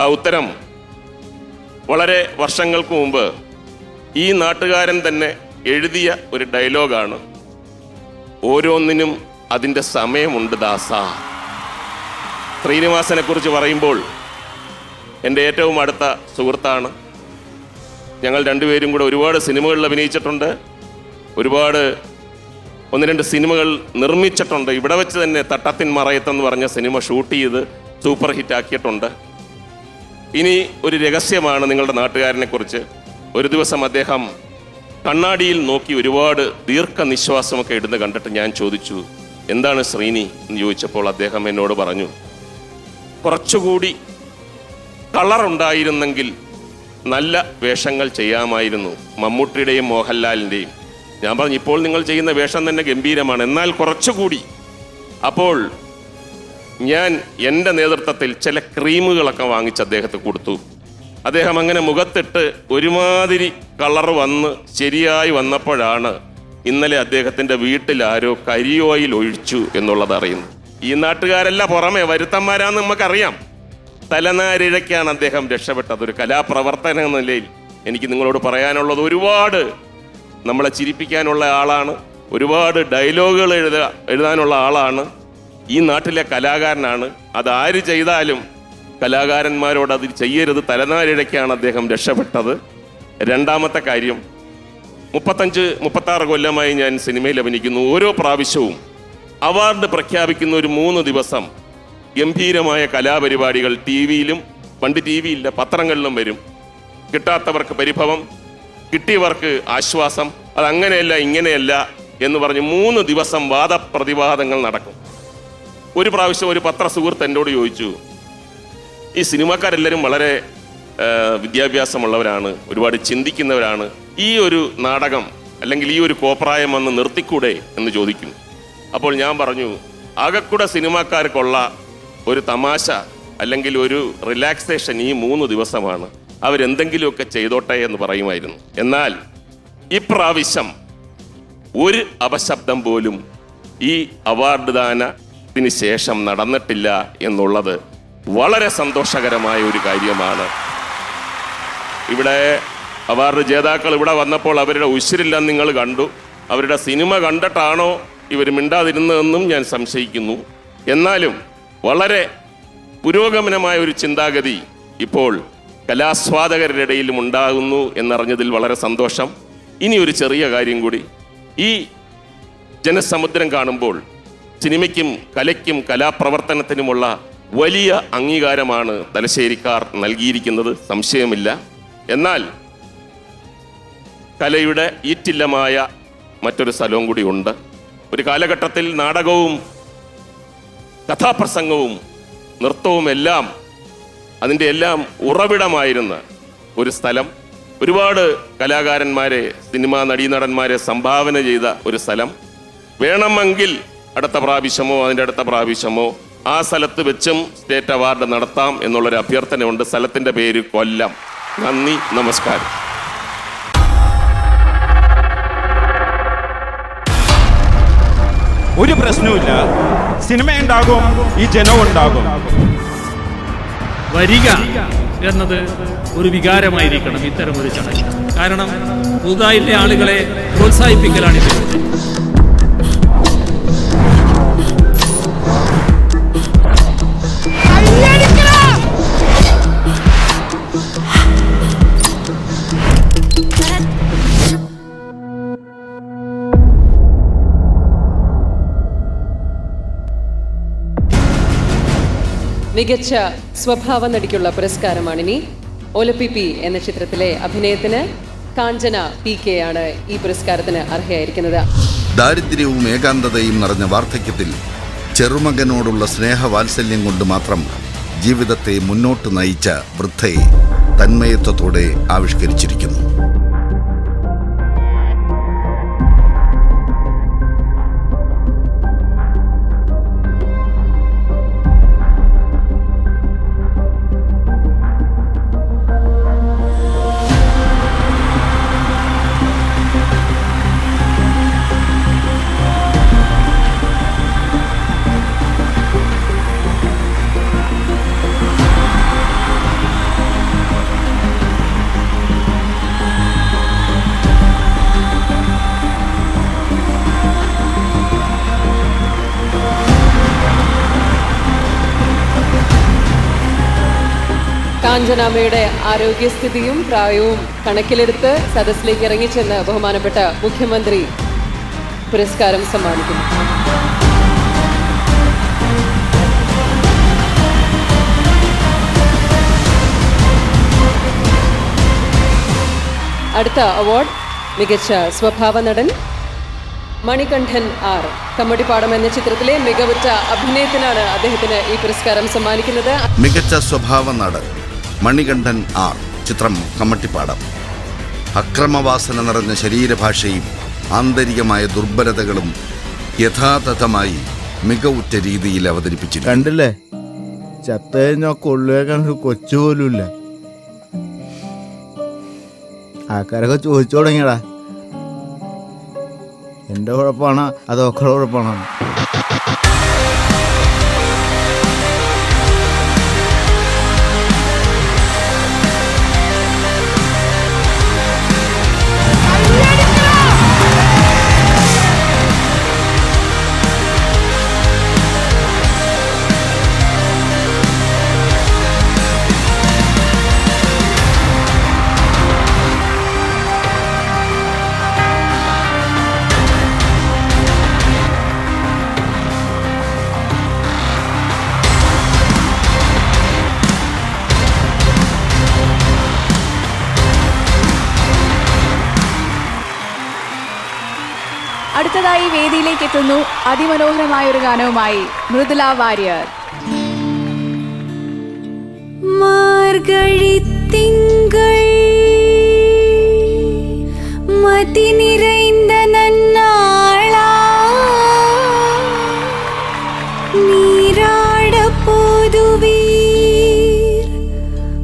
ആ ഉത്തരം വളരെ വർഷങ്ങൾക്ക് മുമ്പ് ഈ നാട്ടുകാരൻ തന്നെ എഴുതിയ ഒരു ഡയലോഗാണ്. ഓരോന്നിനും അതിൻ്റെ സമയമുണ്ട് ദാസ. ശ്രീനിവാസനെ കുറിച്ച് പറയുമ്പോൾ എൻ്റെ ഏറ്റവും അടുത്ത സുഹൃത്താണ്. ഞങ്ങൾ രണ്ടുപേരും കൂടെ ഒരുപാട് സിനിമകളിൽ അഭിനയിച്ചിട്ടുണ്ട്. ഒരുപാട് 1-2 സിനിമകൾ നിർമ്മിച്ചിട്ടുണ്ട്. ഇവിടെ വെച്ച് തന്നെ തട്ടത്തിൻ മറയത്തെന്ന് പറഞ്ഞ സിനിമ ഷൂട്ട് ചെയ്ത് സൂപ്പർ ഹിറ്റാക്കിയിട്ടുണ്ട്. ഇനി ഒരു രഹസ്യമാണ് നിങ്ങളുടെ നാട്ടുകാരനെ കുറിച്ച്. ഒരു ദിവസം അദ്ദേഹം കണ്ണാടിയിൽ നോക്കി ഒരുപാട് ദീർഘനിശ്വാസമൊക്കെ ഇടുന്ന് കണ്ടിട്ട് ഞാൻ ചോദിച്ചു, എന്താണ് ശ്രീനി എന്ന് ചോദിച്ചപ്പോൾ അദ്ദേഹം എന്നോട് പറഞ്ഞു, കുറച്ചുകൂടി കളറുണ്ടായിരുന്നെങ്കിൽ നല്ല വേഷങ്ങൾ ചെയ്യാമായിരുന്നു, മമ്മൂട്ടിയുടെയും മോഹൻലാലിൻ്റെയും. ഞാൻ പറഞ്ഞു, ഇപ്പോൾ നിങ്ങൾ ചെയ്യുന്ന വേഷം തന്നെ ഗംഭീരമാണ്, എന്നാൽ കുറച്ചുകൂടി. അപ്പോൾ ഞാൻ എൻ്റെ നേതൃത്വത്തിൽ ചില ക്രീമുകളൊക്കെ വാങ്ങിച്ച് അദ്ദേഹത്തെ കൊടുത്തു. അദ്ദേഹം അങ്ങനെ മുഖത്തിട്ട് ഒരുമാതിരി കളർ വന്ന് ശരിയായി വന്നപ്പോഴാണ് ഇന്നലെ അദ്ദേഹത്തിൻ്റെ വീട്ടിൽ ആരോ കരിയോയിൽ ഒഴിച്ചു എന്നുള്ളത് അറിയുന്നു. ഈ നാട്ടുകാരല്ല, പുറമെ വരുത്തന്മാരാന്ന് നമുക്കറിയാം. തലനാരിഴയ്ക്കാണ് അദ്ദേഹം രക്ഷപ്പെട്ടത്. ഒരു കലാപ്രവർത്തന എന്ന നിലയിൽ എനിക്ക് നിങ്ങളോട് പറയാനുള്ളത്, ഒരുപാട് നമ്മളെ ചിരിപ്പിക്കാനുള്ള ആളാണ്, ഒരുപാട് ഡയലോഗുകൾ എഴുതാനുള്ള ആളാണ്, ഈ നാട്ടിലെ കലാകാരനാണ്. അതാര് ചെയ്താലും കലാകാരന്മാരോട് അത് ചെയ്യരുത്, തലനാരിഴയ്ക്കാണ് അദ്ദേഹം രക്ഷപ്പെട്ടത്. രണ്ടാമത്തെ കാര്യം, 35-36 കൊല്ലമായി ഞാൻ സിനിമയിൽ അഭിനയിക്കുന്നു. ഓരോ പ്രാവശ്യവും അവാർഡ് പ്രഖ്യാപിക്കുന്ന ഒരു 3 ദിവസം ഗംഭീരമായ കലാപരിപാടികൾ TV-യിലും, പണ്ട് TV ഇല്ല, പത്രങ്ങളിലും വരും. കിട്ടാത്തവർക്ക് പരിഭവം, കിട്ടിയവർക്ക് ആശ്വാസം. അതങ്ങനെയല്ല ഇങ്ങനെയല്ല എന്ന് പറഞ്ഞ് 3 ദിവസം വാദപ്രതിവാദങ്ങൾ നടക്കും. ഒരു പ്രാവശ്യം ഒരു പത്രസുഹൃത്ത് എന്നോട് ചോദിച്ചു, ഈ സിനിമാക്കാരെല്ലാവരും വളരെ വിദ്യാഭ്യാസമുള്ളവരാണ്, ഒരുപാട് ചിന്തിക്കുന്നവരാണ്, ഈ ഒരു നാടകം അല്ലെങ്കിൽ ഈ ഒരു കോപ്രായം വന്ന് നിർത്തിക്കൂടെ എന്ന് ചോദിക്കും. അപ്പോൾ ഞാൻ പറഞ്ഞു, ആകെക്കൂടെ സിനിമാക്കാർക്കുള്ള ഒരു തമാശ അല്ലെങ്കിൽ ഒരു റിലാക്സേഷൻ ഈ 3 ദിവസമാണ്, അവരെന്തെങ്കിലുമൊക്കെ ചെയ്തോട്ടെ എന്ന് പറയുമായിരുന്നു. എന്നാൽ ഇപ്രാവശ്യം ഒരു അപശബ്ദം പോലും ഈ അവാർഡ് ദാനത്തിന് ശേഷം നടന്നിട്ടില്ല എന്നുള്ളത് വളരെ സന്തോഷകരമായ ഒരു കാര്യമാണ്. ഇവിടെ അവാർഡ് ജേതാക്കൾ ഇവിടെ വന്നപ്പോൾ അവരുടെ ഉശിരില്ലെന്ന് നിങ്ങൾ കണ്ടു. അവരുടെ സിനിമ കണ്ടിട്ടാണോ ഇവർ മിണ്ടാതിരുന്നതെന്നും ഞാൻ സംശയിക്കുന്നു. എന്നാലും വളരെ പുരോഗമനമായ ഒരു ചിന്താഗതി ഇപ്പോൾ കലാസ്വാദകരുടെ ഇടയിലും ഉണ്ടാകുന്നു എന്നറിഞ്ഞതിൽ വളരെ സന്തോഷം. ഇനി ഒരു ചെറിയ കാര്യം കൂടി, ഈ ജനസമുദ്രം കാണുമ്പോൾ സിനിമയ്ക്കും കലയ്ക്കും കലാപ്രവർത്തനത്തിനുമുള്ള വലിയ അംഗീകാരമാണ് തലശ്ശേരിക്കാർ നൽകിയിരിക്കുന്നത്, സംശയമില്ല. എന്നാൽ കലയുടെ ഈറ്റില്ലമായ മറ്റൊരു സ്ഥലവും കൂടി ഉണ്ട്. ഒരു കാലഘട്ടത്തിൽ നാടകവും കഥാപ്രസംഗവും നൃത്തവും എല്ലാം അതിൻ്റെ എല്ലാം ഉറവിടമായിരുന്ന ഒരു സ്ഥലം, ഒരുപാട് കലാകാരന്മാരെ, സിനിമാ നടീനടന്മാരെ സംഭാവന ചെയ്ത ഒരു സ്ഥലം. വേണമെങ്കിൽ അടുത്ത പ്രാവശ്യമോ അതിൻ്റെ അടുത്ത പ്രാവശ്യമോ ആ സ്ഥലത്ത് വെച്ചും സ്റ്റേറ്റ് അവാർഡ് നടത്താം എന്നുള്ളൊരു അഭ്യർത്ഥനയുണ്ട്. സ്ഥലത്തിൻ്റെ പേര് കൊല്ലം. നന്ദി, നമസ്കാരം. ഒരു പ്രശ്നവുമില്ല, സിനിമയുണ്ടാകും, ഈ ജനവും ഉണ്ടാകും. വരിക എന്നത് ഒരു വികാരമായിരിക്കണം ഇത്തരം ഒരു ചടങ്ങ്. കാരണം പുതുതായിലെ ആളുകളെ പ്രോത്സാഹിപ്പിക്കലാണിത്. മികച്ച സ്വഭാവ നടിക്കുള്ള പുരസ്കാരമാണിനി. ഒലപ്പിപ്പി എന്ന ചിത്രത്തിലെ അഭിനയത്തിന് കാഞ്ചന PK ആണ് ഈ പുരസ്കാരത്തിന് അർഹയായിരിക്കുന്നത്. ദാരിദ്ര്യവും ഏകാന്തതയും നിറഞ്ഞ വാർദ്ധക്യത്തിൽ ചെറുമകനോടുള്ള സ്നേഹവാത്സല്യം കൊണ്ട് മാത്രം ജീവിതത്തെ മുന്നോട്ട് നയിച്ച വൃദ്ധയെ തന്മയത്വത്തോടെ ആവിഷ്കരിച്ചിരിക്കുന്നു. കാഞ്ചനാമ്മയുടെ ആരോഗ്യസ്ഥിതിയും പ്രായവും കണക്കിലെടുത്ത് സദസ്സിലേക്ക് ഇറങ്ങിച്ചെന്ന് ബഹുമാനപ്പെട്ട മുഖ്യമന്ത്രി പുരസ്കാരം സമ്മാനിക്കുന്നു. അടുത്ത അവാർഡ് മികച്ച സ്വഭാവ നടൻ മണികണ്ഠൻ R. കമ്മട്ടിപ്പാടം എന്ന ചിത്രത്തിലെ മികവുറ്റ അഭിനയത്തിനാണ് അദ്ദേഹത്തിന് ഈ പുരസ്കാരം സമ്മാനിക്കുന്നത്. മികച്ച സ്വഭാവ നടൻ മണികണ്ഠൻ R. ചിത്രം കമ്മട്ടിപ്പാടം. അക്രമവാസന നിറഞ്ഞ ശരീരഭാഷയും ആന്തരികമായ ദുർബലതകളും യഥാതഥമായി മികവുറ്റ രീതിയിൽ അവതരിപ്പിച്ചിരുന്നു. കണ്ടില്ലേ, ചത്ത കഴിഞ്ഞാൽ കൊള്ളുകേക്കാൻ ഒരു കൊച്ചു പോലുമില്ല. ആൾക്കാരൊക്കെ ചോദിച്ചു തുടങ്ങിയടാ, എൻ്റെ കുഴപ്പമാണോ അതോ ഒക്കളുടെ കുഴപ്പമാണോ? അടുത്തതായി വേദിയിലേക്ക് എത്തുന്നു അതിമനോഹരമായ ഒരു ഗാനവുമായി മൃദുല വാര്യർ. മാർഗഴി തിങ്കൾ മതി നിറൈந்த നന്നാളാ നീരാട പോതുവീർ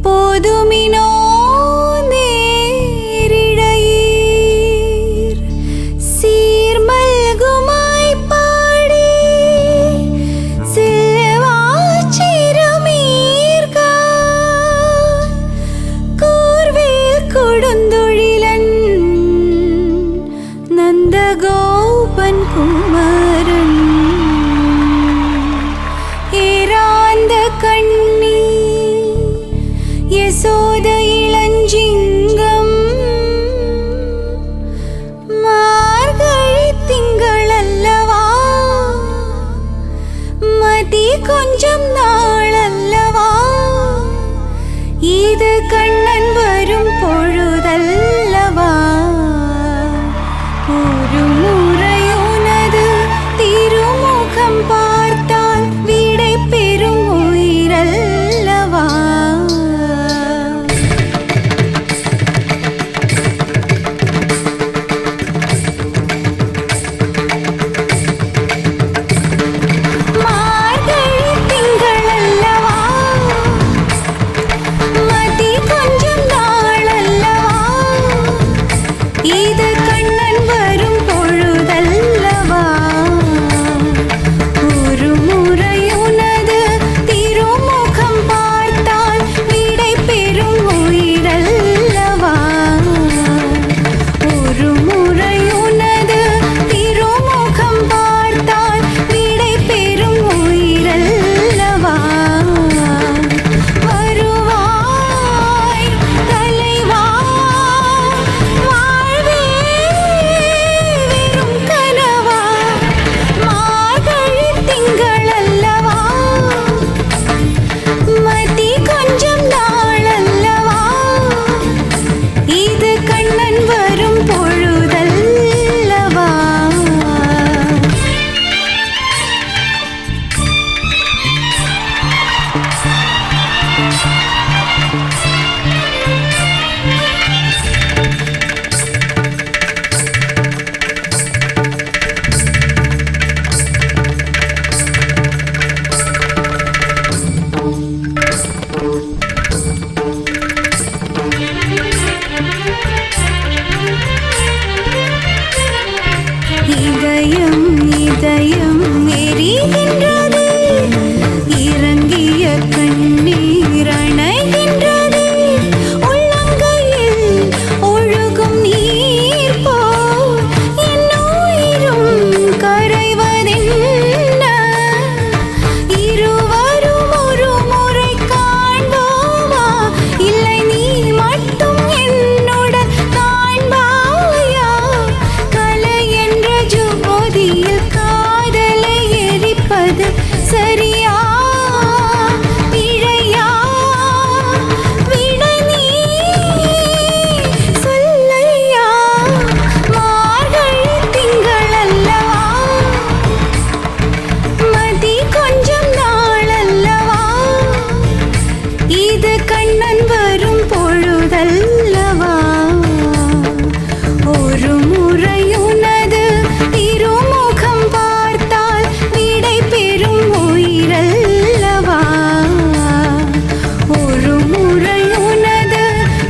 പോതുമിനോ Go கண்ணீரணைகின்றதே உள்ளங்கையில் ஒழுகும் நீர் போல் என் உயிரும் கரைவதென்ன இருவரும் ஒரு முறை காண்போமா இல்லை நீ மட்டும் என்னுடன் காண்பாயா கலை என்ற ஜோதியில் காதலை எரிப்பது சரியா பிழையா விடை நீ சொல்லையா மார்கழி திங்கள் அல்லவா மதி கொஞ்சம் நாள் அல்லவா இது கண்ணன் வரும் பொழுதல்லவா ஒரு முறை உனது திருமுகம் பார்த்தால் விடை பெறும் உயிரல்லவா ஒரு முறை உனது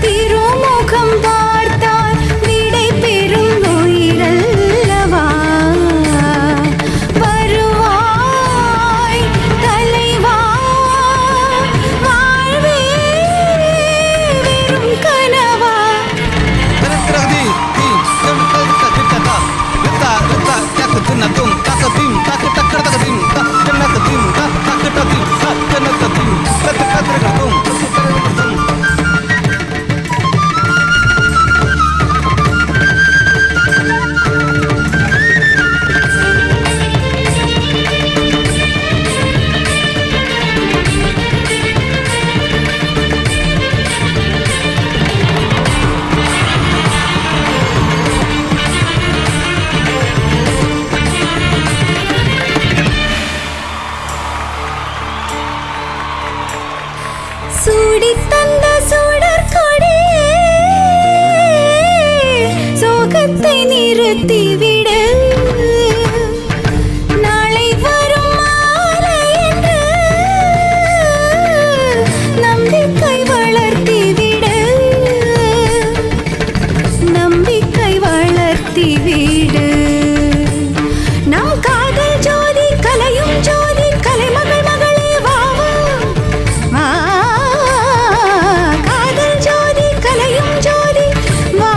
திருமுகம் பார்த்தால் விடை பெறும் உயிரல்லவா வருவாய் தலைவா வாழ்வே வெறும் கனவா சூடித் தந்த சுடர் கொடியே சோகத்தை நிறுத்திவிடு நாளை வரும் மாலை என்று நம்பிக்கை வளர்த்திவிடு நம்பிக்கை வளர்த்திவிடு நம் காதல் ஜோதி கலையும் ஜோதி கலைமகள் மகளே வா வா காதல் ஜோதி கலையும் ஜோதி வா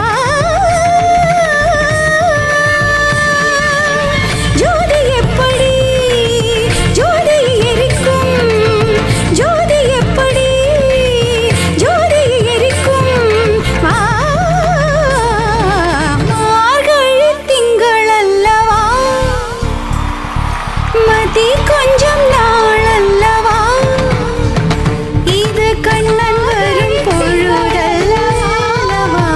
ஜோதி எப்படி ஜோதி எரிக்கும் ஜோதி எப்படி ஜோதி எரிக்கும் வா மார்கழி திங்கள் அல்லவா மதி கொஞ்சம் நாள் அல்லவா இது கண்ணன் வரும் பொழுதல்லவா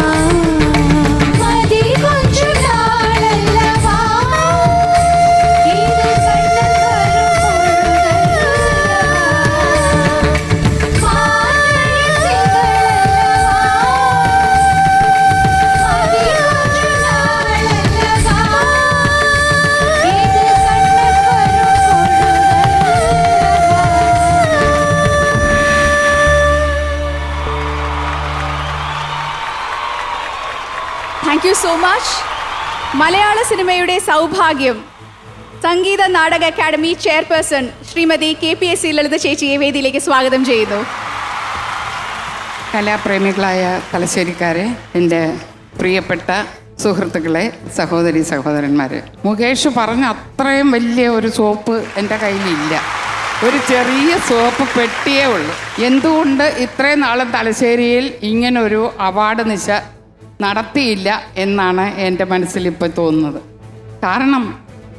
மதி கொஞ்சம் நாள் அல்லவா இது Kannan thank you so much. മലയാള സിനിമയുടെ സൗഭാഗ്യം Sangeetha Nataka academy chairperson Shrimati KPSC ലളിത ചേച്ചിയെ വേദിയിലേക്ക് സ്വാഗതം ചെയ്യുന്നു. കലാപ്രേമികളായ തലശ്ശേരിക്കാരെ, എൻ്റെ പ്രിയപ്പെട്ട സുഹൃത്തുക്കളെ, സഹോദരി സഹോദരന്മാർ, മുകേഷ് പറഞ്ഞ അത്രയും വലിയ ഒരു സോപ്പ് എൻ്റെ കയ്യിലില്ല. ഒരു ചെറിയ സോപ്പ് പെട്ടിയേ ഉള്ളൂ. എന്തുകൊണ്ട് ഇത്രയും നാളും തലശ്ശേരിയിൽ ഇങ്ങനൊരു അവാർഡ് നിശ നടത്തിയില്ല എന്നാണ് എൻ്റെ മനസ്സിലിപ്പോൾ തോന്നുന്നത്. കാരണം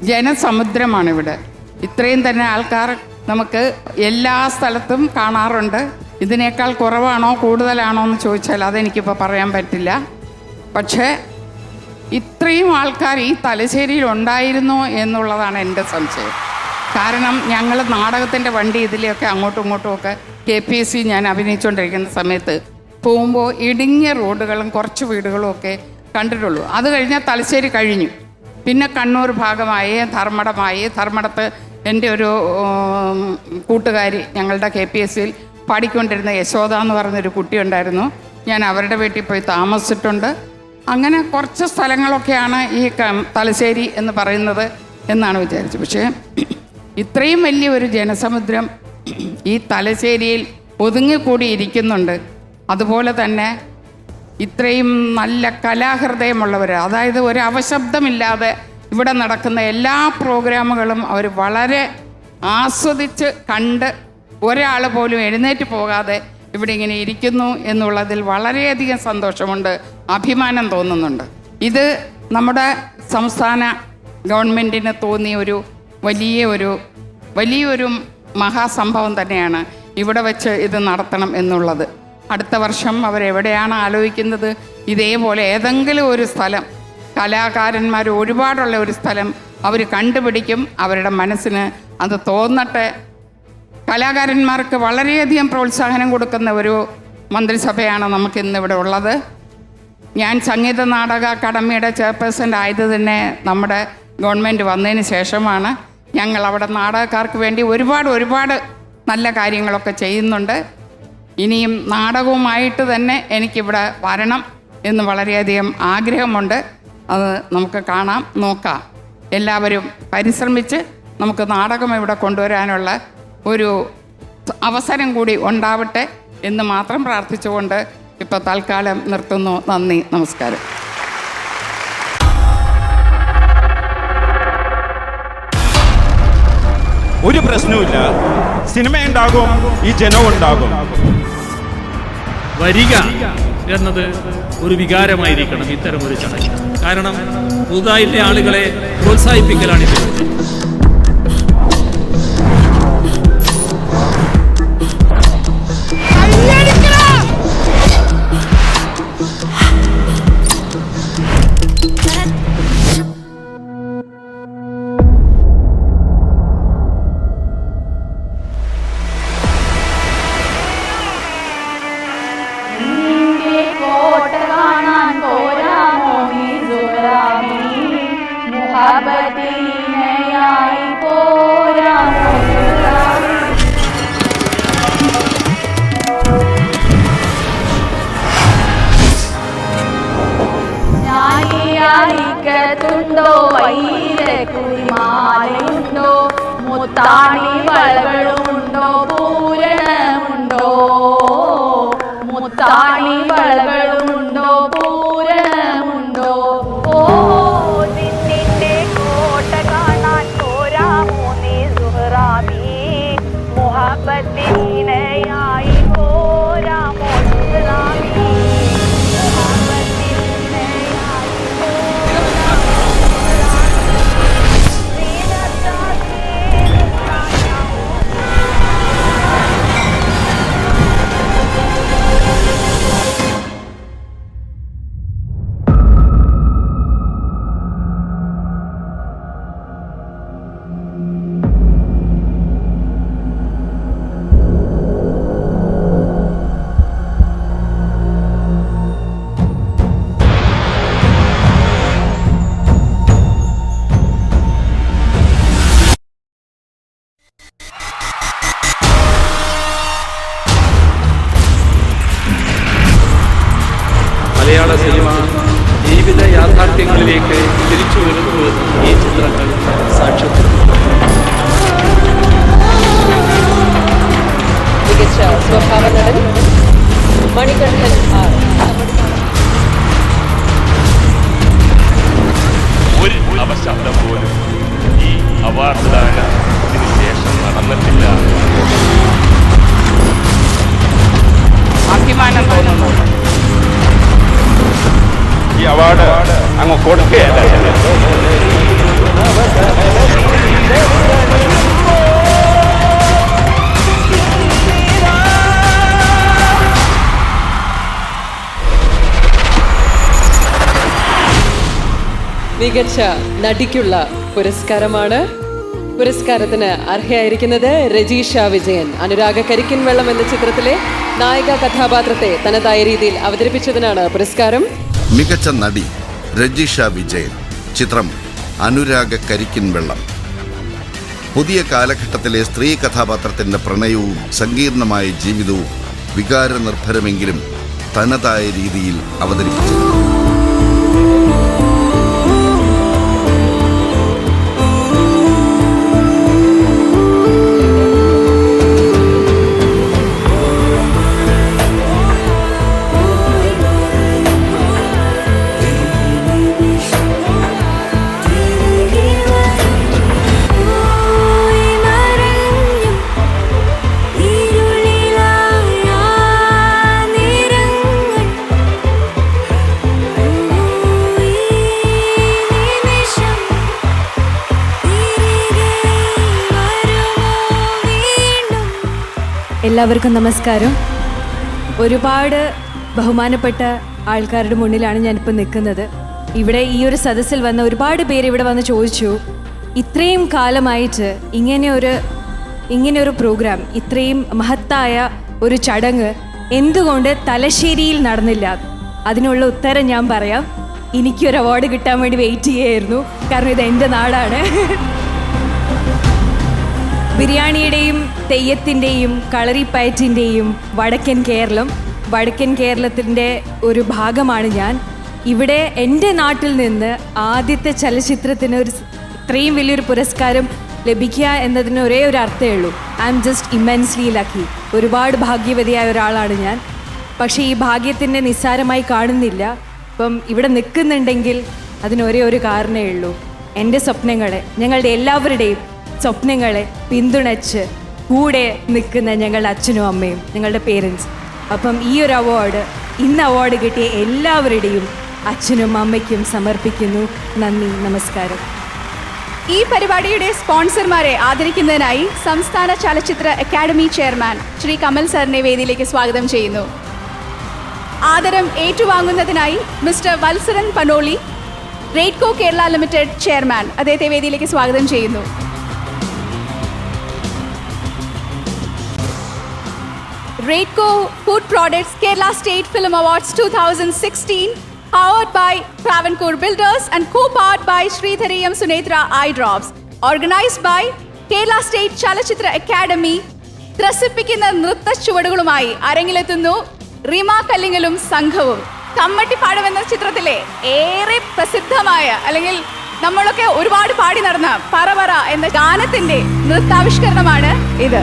ജനസമുദ്രമാണ് ഇവിടെ. ഇത്രയും തന്നെ ആൾക്കാർ നമുക്ക് എല്ലാ സ്ഥലത്തും കാണാറുണ്ട്. ഇതിനേക്കാൾ കുറവാണോ കൂടുതലാണോ എന്ന് ചോദിച്ചാൽ അതെനിക്കിപ്പോൾ പറയാൻ പറ്റില്ല. പക്ഷേ ഇത്രയും ആൾക്കാർ ഈ തലശ്ശേരിയിൽ ഉണ്ടായിരുന്നോ എന്നുള്ളതാണ് എൻ്റെ സംശയം. കാരണം ഞങ്ങൾ നാടകത്തിൻ്റെ വണ്ടി ഇതിലെയൊക്കെ അങ്ങോട്ടും ഇങ്ങോട്ടും ഒക്കെ KPSC ഞാൻ അഭിനയിച്ചുകൊണ്ടിരിക്കുന്ന സമയത്ത് പോകുമ്പോൾ ഇടുങ്ങിയ റോഡുകളും കുറച്ച് വീടുകളും ഒക്കെ കണ്ടിട്ടുള്ളൂ. അത് കഴിഞ്ഞാൽ തലശ്ശേരി കഴിഞ്ഞു. പിന്നെ കണ്ണൂർ ഭാഗമായി ധർമ്മടത്ത് എൻ്റെ ഒരു കൂട്ടുകാരി ഞങ്ങളുടെ KPSCയിൽ പാടിക്കൊണ്ടിരുന്ന യശോദ എന്ന് പറഞ്ഞൊരു കുട്ടിയുണ്ടായിരുന്നു. ഞാൻ അവരുടെ വീട്ടിൽ പോയി താമസിച്ചിട്ടുണ്ട്. അങ്ങനെ കുറച്ച് സ്ഥലങ്ങളൊക്കെയാണ് ഈ തലശ്ശേരി എന്ന് പറയുന്നത് എന്നാണ് വിചാരിച്ചത്. പക്ഷേ ഇത്രയും വലിയൊരു ജനസമുദ്രം ഈ തലശ്ശേരിയിൽ ഒതുങ്ങിക്കൂടി ഇരിക്കുന്നുണ്ട്. അതുപോലെ തന്നെ ഇത്രയും നല്ല കലാഹൃദയമുള്ളവർ, അതായത് ഒരു അവശബ്ദമില്ലാതെ ഇവിടെ നടക്കുന്ന എല്ലാ പ്രോഗ്രാമുകളും അവർ വളരെ ആസ്വദിച്ച് കണ്ട് ഒരാൾ പോലും എഴുന്നേറ്റ് പോകാതെ ഇവിടെ ഇങ്ങനെ ഇരിക്കുന്നു എന്നുള്ളതിൽ വളരെയധികം സന്തോഷമുണ്ട്, അഭിമാനം തോന്നുന്നുണ്ട്. ഇത് നമ്മുടെ സംസ്ഥാന ഗവൺമെൻറ്റിന് തോന്നിയ ഒരു വലിയൊരു മഹാസംഭവം തന്നെയാണ് ഇവിടെ വെച്ച് ഇത് നടത്തണം എന്നുള്ളത്. അടുത്ത വർഷം അവരെവിടെയാണ് ആലോചിക്കുന്നത്, ഇതേപോലെ ഏതെങ്കിലും ഒരു സ്ഥലം, കലാകാരന്മാർ ഒരുപാടുള്ള ഒരു സ്ഥലം അവർ കണ്ടുപിടിക്കും. അവരുടെ മനസ്സിന് അത് തോന്നട്ടെ. കലാകാരന്മാർക്ക് വളരെയധികം പ്രോത്സാഹനം കൊടുക്കുന്ന ഒരു മന്ത്രിസഭയാണ് നമുക്കിന്നിവിടെ ഉള്ളത്. ഞാൻ സംഗീത നാടക അക്കാദമിയുടെ ചെയർപേഴ്സൺ ആയത് തന്നെ നമ്മുടെ ഗവൺമെൻറ് വന്നതിന് ശേഷമാണ്. ഞങ്ങൾ അവിടെ നാടകക്കാർക്ക് വേണ്ടി ഒരുപാട് നല്ല കാര്യങ്ങളൊക്കെ ചെയ്യുന്നുണ്ട്. ഇനിയും നാടകവുമായിട്ട് തന്നെ എനിക്കിവിടെ വരണം എന്ന് വളരെയധികം ആഗ്രഹമുണ്ട്. അത് നമുക്ക് കാണാം, നോക്കാം. എല്ലാവരും പരിശ്രമിച്ച് നമുക്ക് നാടകം ഇവിടെ കൊണ്ടുവരാനുള്ള ഒരു അവസരം കൂടി ഉണ്ടാവട്ടെ എന്ന് മാത്രം പ്രാർത്ഥിച്ചുകൊണ്ട് ഇപ്പോൾ തൽക്കാലം നിർത്തുന്നു. നന്ദി, നമസ്കാരം. ഒരു പ്രശ്നവുമില്ല, സിനിമ ഉണ്ടാകും, ഈ ജനം ഉണ്ടാകും. വരിക എന്നത് ഒരു വികാരമായിരിക്കണം ഇത്തരം ഒരു ചടങ്ങ്. കാരണം പുതുതായിലെ ആളുകളെ പ്രോത്സാഹിപ്പിക്കലാണിത്. ുണ്ടോ വൈരക്കുമാലുണ്ടോ മുത്താണി വളകളുണ്ടോ പൂരണമുണ്ടോ മുത്താണി വളകളുണ്ടോ പൂരണമുണ്ടോ ഓ നിന്നിന്റെ കോട്ട കാണാൻ പോരാമോ നീ സുഹറാമി മുഹബത്തിനയായി പോരാമോ സുഹറാമി മലയാള സിനിമ ജീവിത യാഥാർത്ഥ്യങ്ങളിലേക്ക് തിരിച്ചു വരുന്നു ഈ ചിത്രങ്ങൾ സാക്ഷ്യപ്പെടുത്തുന്നു. മികച്ച സ്വഭാവ നടൻ മണികണ്ഠൻ ആർ. ഒരു അപശബ്ദം പോലും ഈ അവാർഡ് ദാനത്തിന് ശേഷം നടന്നിട്ടില്ല. അഭിമാനം തോന്നുന്നു. ഈ അവാർഡ് അങ്ങ് കൊടുക്കുകയല്ല. മികച്ച നടിക്കുള്ള പുരസ്കാരമാണ്. പുരസ്കാരത്തിന് അർഹയായിരിക്കുന്നത് രജീഷ വിജയൻ. അനുരാഗ കരിക്കിൻ വെള്ളം എന്ന ചിത്രത്തിലെ നായിക കഥാപാത്രത്തെ തനതായ രീതിയിൽ അവതരിപ്പിച്ചതിനാണ് പുരസ്കാരം. മികച്ച നടി രജീഷ വിജയൻ. ചിത്രം അനുരാഗ കരിക്കിൻ വെള്ളം. പുതിയ കാലഘട്ടത്തിലെ സ്ത്രീ കഥാപാത്രത്തിൻ്റെ പ്രണയവും സങ്കീർണമായ ജീവിതവും വികാരനിർഭരമെങ്കിലും തനതായ രീതിയിൽ അവതരിപ്പിച്ചു. എല്ലാവർക്കും നമസ്കാരം. ഒരുപാട് ബഹുമാനപ്പെട്ട ആൾക്കാരുടെ മുന്നിലാണ് ഞാനിപ്പോൾ നിൽക്കുന്നത്. ഇവിടെ ഈ ഒരു സദസ്സിൽ വന്ന ഒരുപാട് പേര് ഇവിടെ വന്ന് ചോദിച്ചു, ഇത്രയും കാലമായിട്ട് ഇങ്ങനെയൊരു പ്രോഗ്രാം, ഇത്രയും മഹത്തായ ഒരു ചടങ്ങ് എന്തുകൊണ്ട് തലശ്ശേരിയിൽ നടന്നില്ല? അതിനുള്ള ഉത്തരം ഞാൻ പറയാം. എനിക്കൊരു അവാർഡ് കിട്ടാൻ വേണ്ടി വെയിറ്റ് ചെയ്യുകയായിരുന്നു. കാരണം ഇത് എൻ്റെ നാടാണ്. ബിരിയാണിയുടെയും തെയ്യത്തിൻ്റെയും കളറിപ്പയറ്റിൻ്റെയും വടക്കൻ കേരളത്തിൻ്റെ ഒരു ഭാഗമാണ് ഞാൻ. ഇവിടെ എൻ്റെ നാട്ടിൽ നിന്ന് ആദ്യത്തെ ചലച്ചിത്രത്തിന് ഇത്രയും വലിയൊരു പുരസ്കാരം ലഭിക്കുക എന്നതിന് ഒരേ ഒരു അർത്ഥമേ ഉള്ളൂ. I am just immensely lucky. ഒരുപാട് ഭാഗ്യവതിയായ ഒരാളാണ് ഞാൻ. പക്ഷേ ഈ ഭാഗ്യത്തിൻ്റെ നിസ്സാരമായി കാണുന്നില്ല. ഇപ്പം ഇവിടെ നിൽക്കുന്നുണ്ടെങ്കിൽ അതിനൊരേ ഒരു കാരണമേ ഉള്ളൂ. എൻ്റെ സ്വപ്നങ്ങളെ, ഞങ്ങളുടെ എല്ലാവരുടെയും സ്വപ്നങ്ങളെ പിന്തുണച്ച് കൂടെ നിൽക്കുന്ന ഞങ്ങളുടെ അച്ഛനും അമ്മയും ഞങ്ങളുടെ പേരൻസ്. അപ്പം ഈ ഒരു ഇന്ന് അവാർഡ് കിട്ടിയ എല്ലാവരുടെയും അച്ഛനും അമ്മയ്ക്കും സമർപ്പിക്കുന്നു. നന്ദി, നമസ്കാരം. ഈ പരിപാടിയുടെ സ്പോൺസർമാരെ ആദരിക്കുന്നതിനായി സംസ്ഥാന ചലച്ചിത്ര അക്കാദമി ചെയർമാൻ ശ്രീ കമൽ സാറിനെ വേദിയിലേക്ക് സ്വാഗതം ചെയ്യുന്നു. ആദരം ഏറ്റുവാങ്ങുന്നതിനായി mister Vatsaran Panoli, Raidco Kerala limited chairman, അദ്ദേഹത്തെ വേദിയിലേക്ക് സ്വാഗതം ചെയ്യുന്നു. Raidco food products Kerala state film awards 2016 powered by Travancore Builders and co-powered by Sridhari Sunethra Eye Drops, organized by Kerala State Chalachitra Academy. ത്രസിപ്പിക്കുന്ന നൃത്ത ചുവടുകളുമായി അരങ്ങിലെത്തുന്നു റിമ കല്ലിങ്ങലും സംഘവും. കമ്മട്ടിപ്പാടം എന്ന ചിത്രത്തിലെ ഏറെ പ്രസിദ്ധമായ, അല്ലെങ്കിൽ നമ്മളൊക്കെ ഒരുപാട് പാടി നടന്ന പറ പറ എന്ന ഗാനത്തിന്റെ നൃത്താവിഷ്കരണമാണ് ഇത്.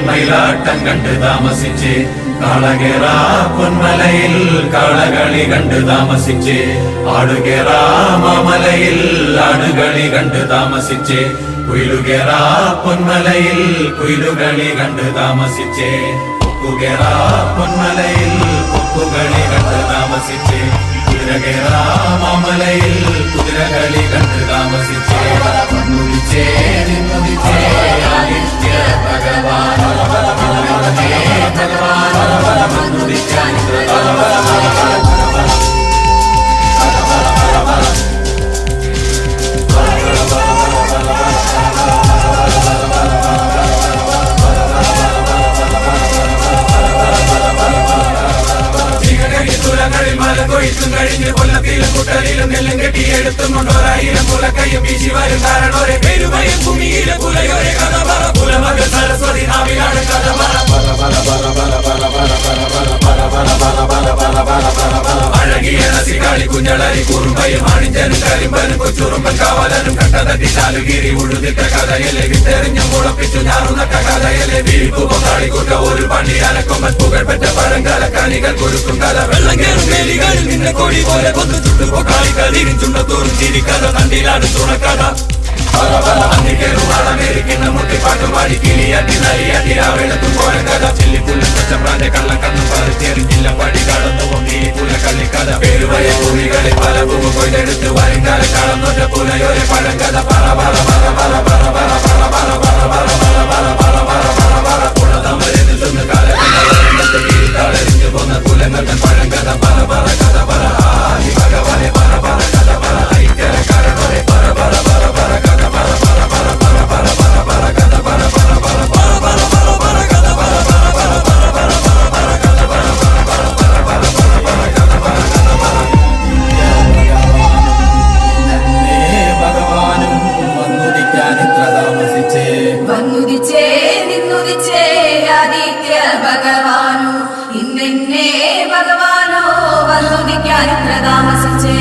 മയിലാട്ടം കണ്ട് താമസിച്ച് കാളകേറ പൊന്മലയിൽ കാളകളി കണ്ട് താമസിച്ച് ആടുകേറ മാമലയിൽ ആടുകളി കണ്ട് താമസിച്ച് കുയിലുകേറ പൊന്മലയിൽ കുയിലുകളി കണ്ട് താമസിച്ച് കൊക്കുകേറ പൊന്മലയിൽ കൊക്കുകളി കണ്ട് താമസിച്ച് കുതിരകേറ മാമലയിൽ കുതിരകളി കണ്ട് താമസിച്ച് മുടിച്ചേ നിന്നുദിച്ചേ ആദിത്യ ഭഗവാൻ കൊയ്ത്തും കഴിഞ്ഞ് കൊല്ലത്തിലും കുട്ടലിലും നെല്ലും കെട്ടിയെടുത്തും കൊണ്ടോരായിരം മുലക്കയ്യും വീശി വരും കാരണോരെ പെരുമയും ഭൂമിയിലെ പുലയോരെ കഥ പറ പുലമകൾ സരസ്വതി നാവിലാണ് കഥ അഴകിയ നസികാളി കുഞ്ഞളരി കുറുമ്പയും ആണിഞ്ചനും കരിമ്പനും കൊച്ചുറുമ്പൻ കാവലനും കട്ടതട്ടി ചാലുകീരി ഉഴുതിട്ട കഥയലെ വിത്തെറിഞ്ഞു മുളപ്പിച്ചു ഞാറുനട്ട കഥയലെ വീഴ്പു പൊക്കാളിക്കൂട്ട ഒരു പണി അനക്കൊമ്പൻ പുകഴ്പെറ്റ പഴങ്കാല കണികൾ കൊടുക്കും കഥ വെള്ളം കയറും വേലികളിൽ നിന്നെ കൊടി പോലെ കൊന്നു ചുട്ടു പൊക്കാളിക്കതിരും ചുണ്ടത്തോറും ചിരിക്കഥ തണ്ടിലാണ് തുണക്കഥ അന്നിക്കേറുവാളമേരിക്കുന്ന മുട്ടിപ്പാട്ടുപാടി കിളിയാട്ടി നരിയാട്ടി രാവേളത്തും കോരം കഥ ചെല്ലിപ്പുല്ലും പച്ചമ്പ്രാന്റെ കള്ളം കണ്ണും പറിച്ചെറിഞ്ഞില്ല പടി കടന്നു നീലിപ്പുല കള്ളിക്കഥ പേരുവയ ഭൂമികളിൽ പല ഭൂമി കൊയ്തെടുത്ത് വരുംകാല കളം തൊട്ട പുലയോരെ പഴങ്കഥ പറ പറ പറ പറ പറ പറ പറ പറ പറ പറ പറ പറ പറ പറ പറ പറ പറ പുഴ തമരെ നിൽക്കുന്ന കാല വന്നുദിക്കാൻ ഇത്ര താമസിച്ചേ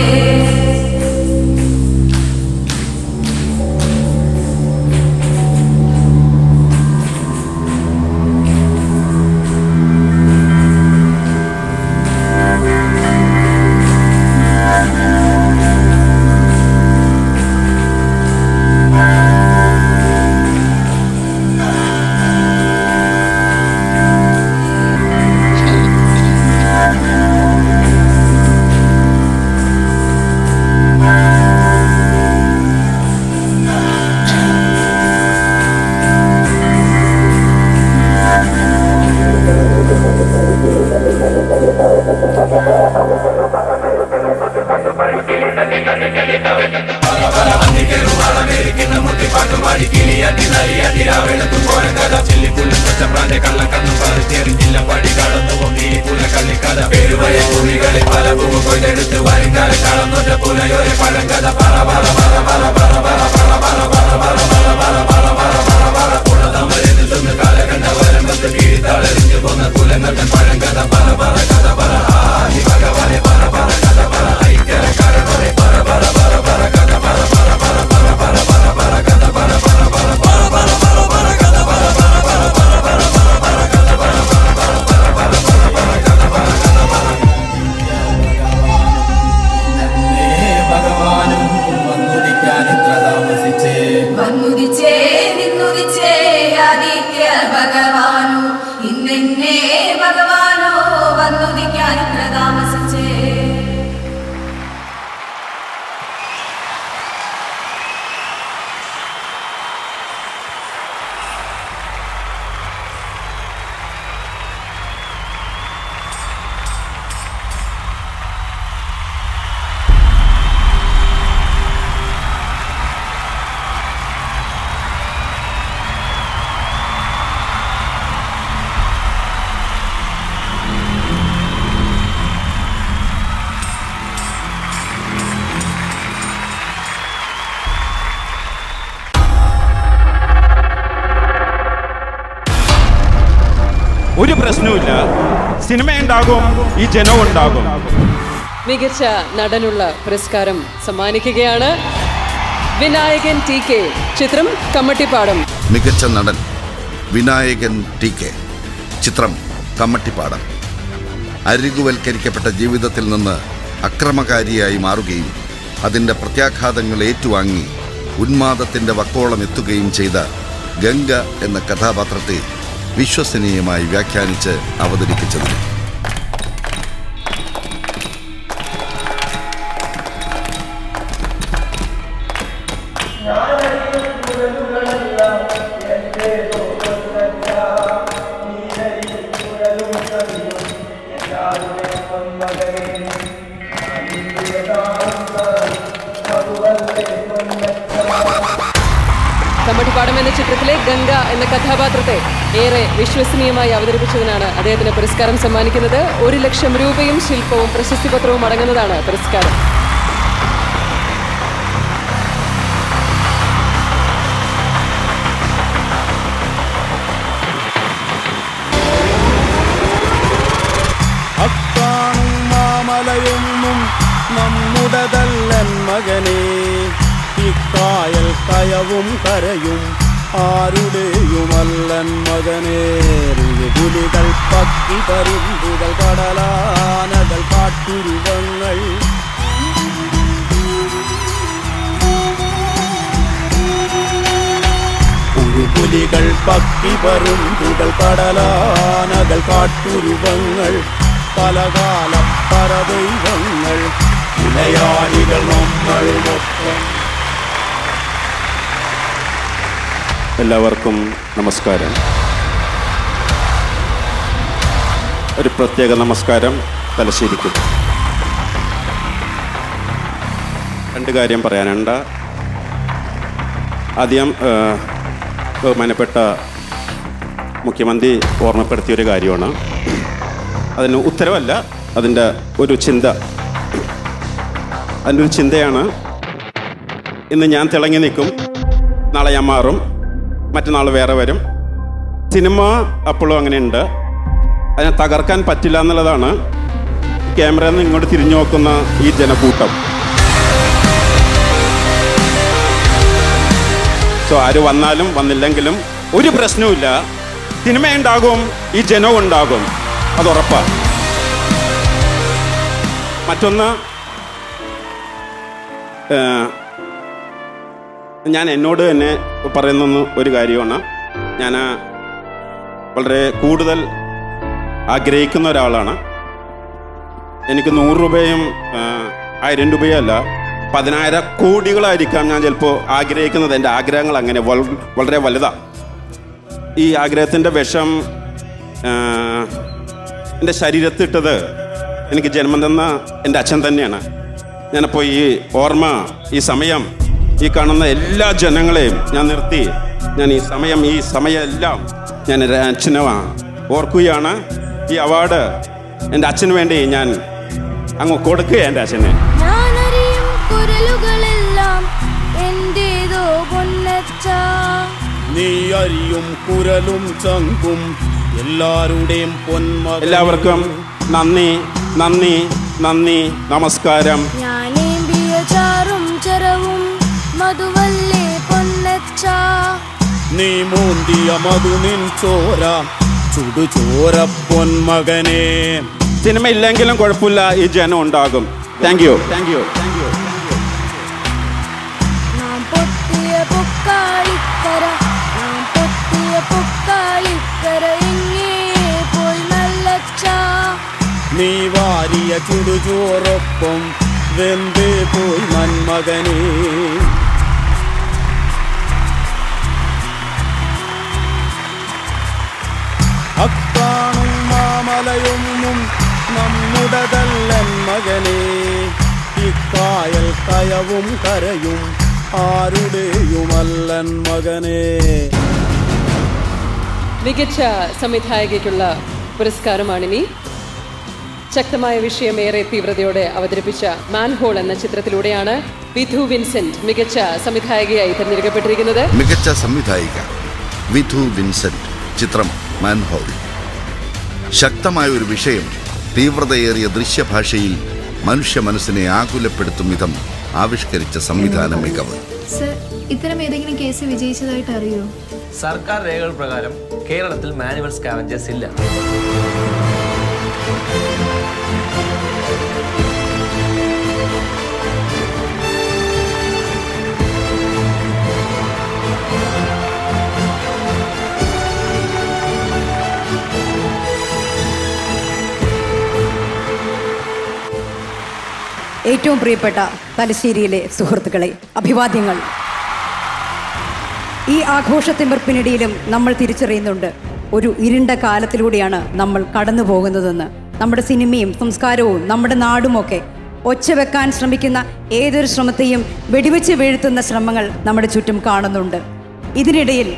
ഒരു പ്രശ്നവുമില്ല. സിനിമ ഉണ്ടാകും, ഈ ജനവും ഉണ്ടാകും. മികച്ച നടനുള്ള പുരസ്കാരം സമ്മാനിക്കുകയാണ് വിനായകൻ TK. ചിത്രം കമ്മട്ടിപ്പാടം. മികച്ച നടൻ വിനായകൻ TK. ചിത്രം കമ്മട്ടിപ്പാടം. അരികുവൽക്കരിക്കപ്പെട്ട ജീവിതത്തിൽ നിന്ന് അക്രമകാരിയായി മാറുകയും അതിൻ്റെ പ്രത്യാഘാതങ്ങൾ ഏറ്റുവാങ്ങി ഉന്മാദത്തിൻ്റെ വക്കോളം എത്തുകയും ചെയ്ത ഗംഗ എന്ന കഥാപാത്രത്തെ വിശ്വസനീയമായി വ്യാഖ്യാനിച്ച് അവതരിപ്പിച്ചത്. കമ്മട്ടിപ്പാടം എന്ന ചിത്രത്തിലെ ഗംഗ എന്ന കഥാപാത്രത്തെ ഏറെ വിശ്വസനീയമായി അവതരിപ്പിച്ചതിനാണ് അദ്ദേഹത്തിന് പുരസ്കാരം സമ്മാനിക്കുന്നത്. 1 ലക്ഷം രൂപയും ശില്പവും പ്രശസ്തി പത്രവും അടങ്ങുന്നതാണ് പുരസ്കാരം. അക്കാണും മാമലയൊന്നും നമ്മുടതല്ലൻ മകനേ, ഇക്കായൽ കയവും കരയും ആരുടെയുമല്ലൻ മകനേ. പുലികൾ പക്കി പരുന്തുകൾ കടലാനകൾ കാട്ടുരുവങ്ങൾ പുലികൾ പക്കി പരുന്തുകൾ കടലാനകൾ കാട്ടുരുവങ്ങൾ പലകാല പരദൈവങ്ങൾ വിളയാളികൾ നമ്മളുമൊപ്പം. എല്ലാവർക്കും നമസ്കാരം. ഒരു പ്രത്യേക നമസ്കാരം തലശ്ശേരിക്കും. 2 കാര്യം പറയാനുണ്ട്. ആദ്യം ബഹുമാനപ്പെട്ട മുഖ്യമന്ത്രി ഓർമ്മപ്പെടുത്തിയൊരു കാര്യമാണ്. അതിന് ഉത്തരവല്ല, അതിൻ്റെ ഒരു ചിന്ത. അതിൻ്റെ ഒരു ചിന്തയാണ്, ഇന്ന് ഞാൻ തിളങ്ങി നിൽക്കും, നാളെ ഞാൻ മാറും, മറ്റന്നാൾ വേറെ വരും. സിനിമ അപ്പോഴും അങ്ങനെയുണ്ട്. അതിനെ തകർക്കാൻ പറ്റില്ല എന്നുള്ളതാണ് ക്യാമറയിൽ നിന്ന് ഇങ്ങോട്ട് തിരിഞ്ഞു നോക്കുന്ന ഈ ജനക്കൂട്ടം. സോ ആര് വന്നാലും വന്നില്ലെങ്കിലും ഒരു പ്രശ്നവുമില്ല. സിനിമയുണ്ടാകും, ഈ ജനവും ഉണ്ടാകും, അത് ഉറപ്പാണ്. മറ്റൊന്ന്, ഞാൻ എന്നോട് തന്നെ പറയുന്ന ഒരു കാര്യമാണ്. ഞാൻ വളരെ കൂടുതൽ ആഗ്രഹിക്കുന്ന ഒരാളാണ്. എനിക്ക് 100 രൂപയും 1000 രൂപയും അല്ല, 10,000 കോടികളായിരിക്കാം ഞാൻ ചിലപ്പോൾ ആഗ്രഹിക്കുന്നത്. എൻ്റെ ആഗ്രഹങ്ങൾ അങ്ങനെ വളരെ വലുതാണ്. ഈ ആഗ്രഹത്തിൻ്റെ വിഷം എൻ്റെ ശരീരത്തിട്ടത് എനിക്ക് ജന്മം തന്ന എൻ്റെ അച്ഛൻ തന്നെയാണ്. ഞാനപ്പോൾ ഈ ഓർമ്മ, ഈ സമയം, ഈ കാണുന്ന എല്ലാ ജനങ്ങളെയും ഞാൻ നിർത്തി, ഞാൻ ഈ സമയം എല്ലാം ഞാൻ എൻ്റെ അച്ഛനെ ഓർക്കുകയാണ്. ഈ അവാർഡ് എൻ്റെ അച്ഛന് വേണ്ടി ഞാൻ അങ്ങ് കൊടുക്കുക. എൻ്റെ അച്ഛനെ നീ അരിയും കുരലും ചങ്കും എല്ലാവരുടെയും പൊന്മ. എല്ലാവർക്കും നന്ദി, നന്ദി, നന്ദി, നമസ്കാരം. നീ മൂന്തിയ മധു നിൻ ചോര ചുടുചോര പൊന്മകനെ. സിനിമ ഇല്ലെങ്കിലും കുഴപ്പമില്ല, ഈ ജനം ഉണ്ടാകും. Thank you, thank you, thank you. നീ വാരിയ ചുടുചോറൊപ്പം വെന്തേ പോയി മന്മകനെ. അക്കാണും മാമലയൊന്നും നമ്മുടതല്ലൻ മകനെ. ഇക്കായൽ കയവും കരയും ആരുടെയുമല്ലൻ മകനെ. മികച്ച സംവിധായകയ്ക്കുള്ള പുരസ്കാരമാണിനി. ശക്തമായ വിഷയം ഏറെ തീവ്രതയോടെ അവതരിപ്പിച്ച മാൻഹോൾ എന്ന ചിത്രത്തിലൂടെയാണ് വിധു വിൻസെന്റ് മികച്ച സംവിധായികയായി തിരഞ്ഞെടുക്കപ്പെട്ടിരിക്കുന്നത്. മികച്ച സംവിധായിക വിധു വിൻസെന്റ്, ചിത്രം മാൻഹോൾ. ശക്തമായ ഒരു വിഷയം തീവ്രതയേറിയ ദൃശ്യഭാഷയിൽ മനുഷ്യ മനസ്സിനെ ആകുലപ്പെടുത്തും വിധം ആവിഷ്കരിച്ച സംവിധാന മികവ്. ഇത്തരം ഏതെങ്കിലും കേസ് വിജയിച്ചതായിട്ട് അറിയോ? സർക്കാർ രേഖകൾ പ്രകാരം കേരളത്തിൽ മാനുവൽ സ്കാവഞ്ചേഴ്സ് ഇല്ല. ഏറ്റവും പ്രിയപ്പെട്ട തലശ്ശേരിയിലെ സുഹൃത്തുക്കളെ, അഭിവാദ്യങ്ങൾ. ഈ ആഘോഷത്തിമിർപ്പിനിടയിലും നമ്മൾ തിരിച്ചറിയുന്നുണ്ട്, ഒരു ഇരുണ്ട കാലത്തിലൂടെയാണ് നമ്മൾ കടന്നു പോകുന്നതെന്ന്. നമ്മുടെ സിനിമയും സംസ്കാരവും നമ്മുടെ നാടുമൊക്കെ ഒച്ച വെക്കാൻ ശ്രമിക്കുന്ന ഏതൊരു ശ്രമത്തെയും വെടിവെച്ച് വീഴ്ത്തുന്ന ശ്രമങ്ങൾ നമ്മുടെ ചുറ്റും കാണുന്നുണ്ട്. ഇതിനിടയിൽ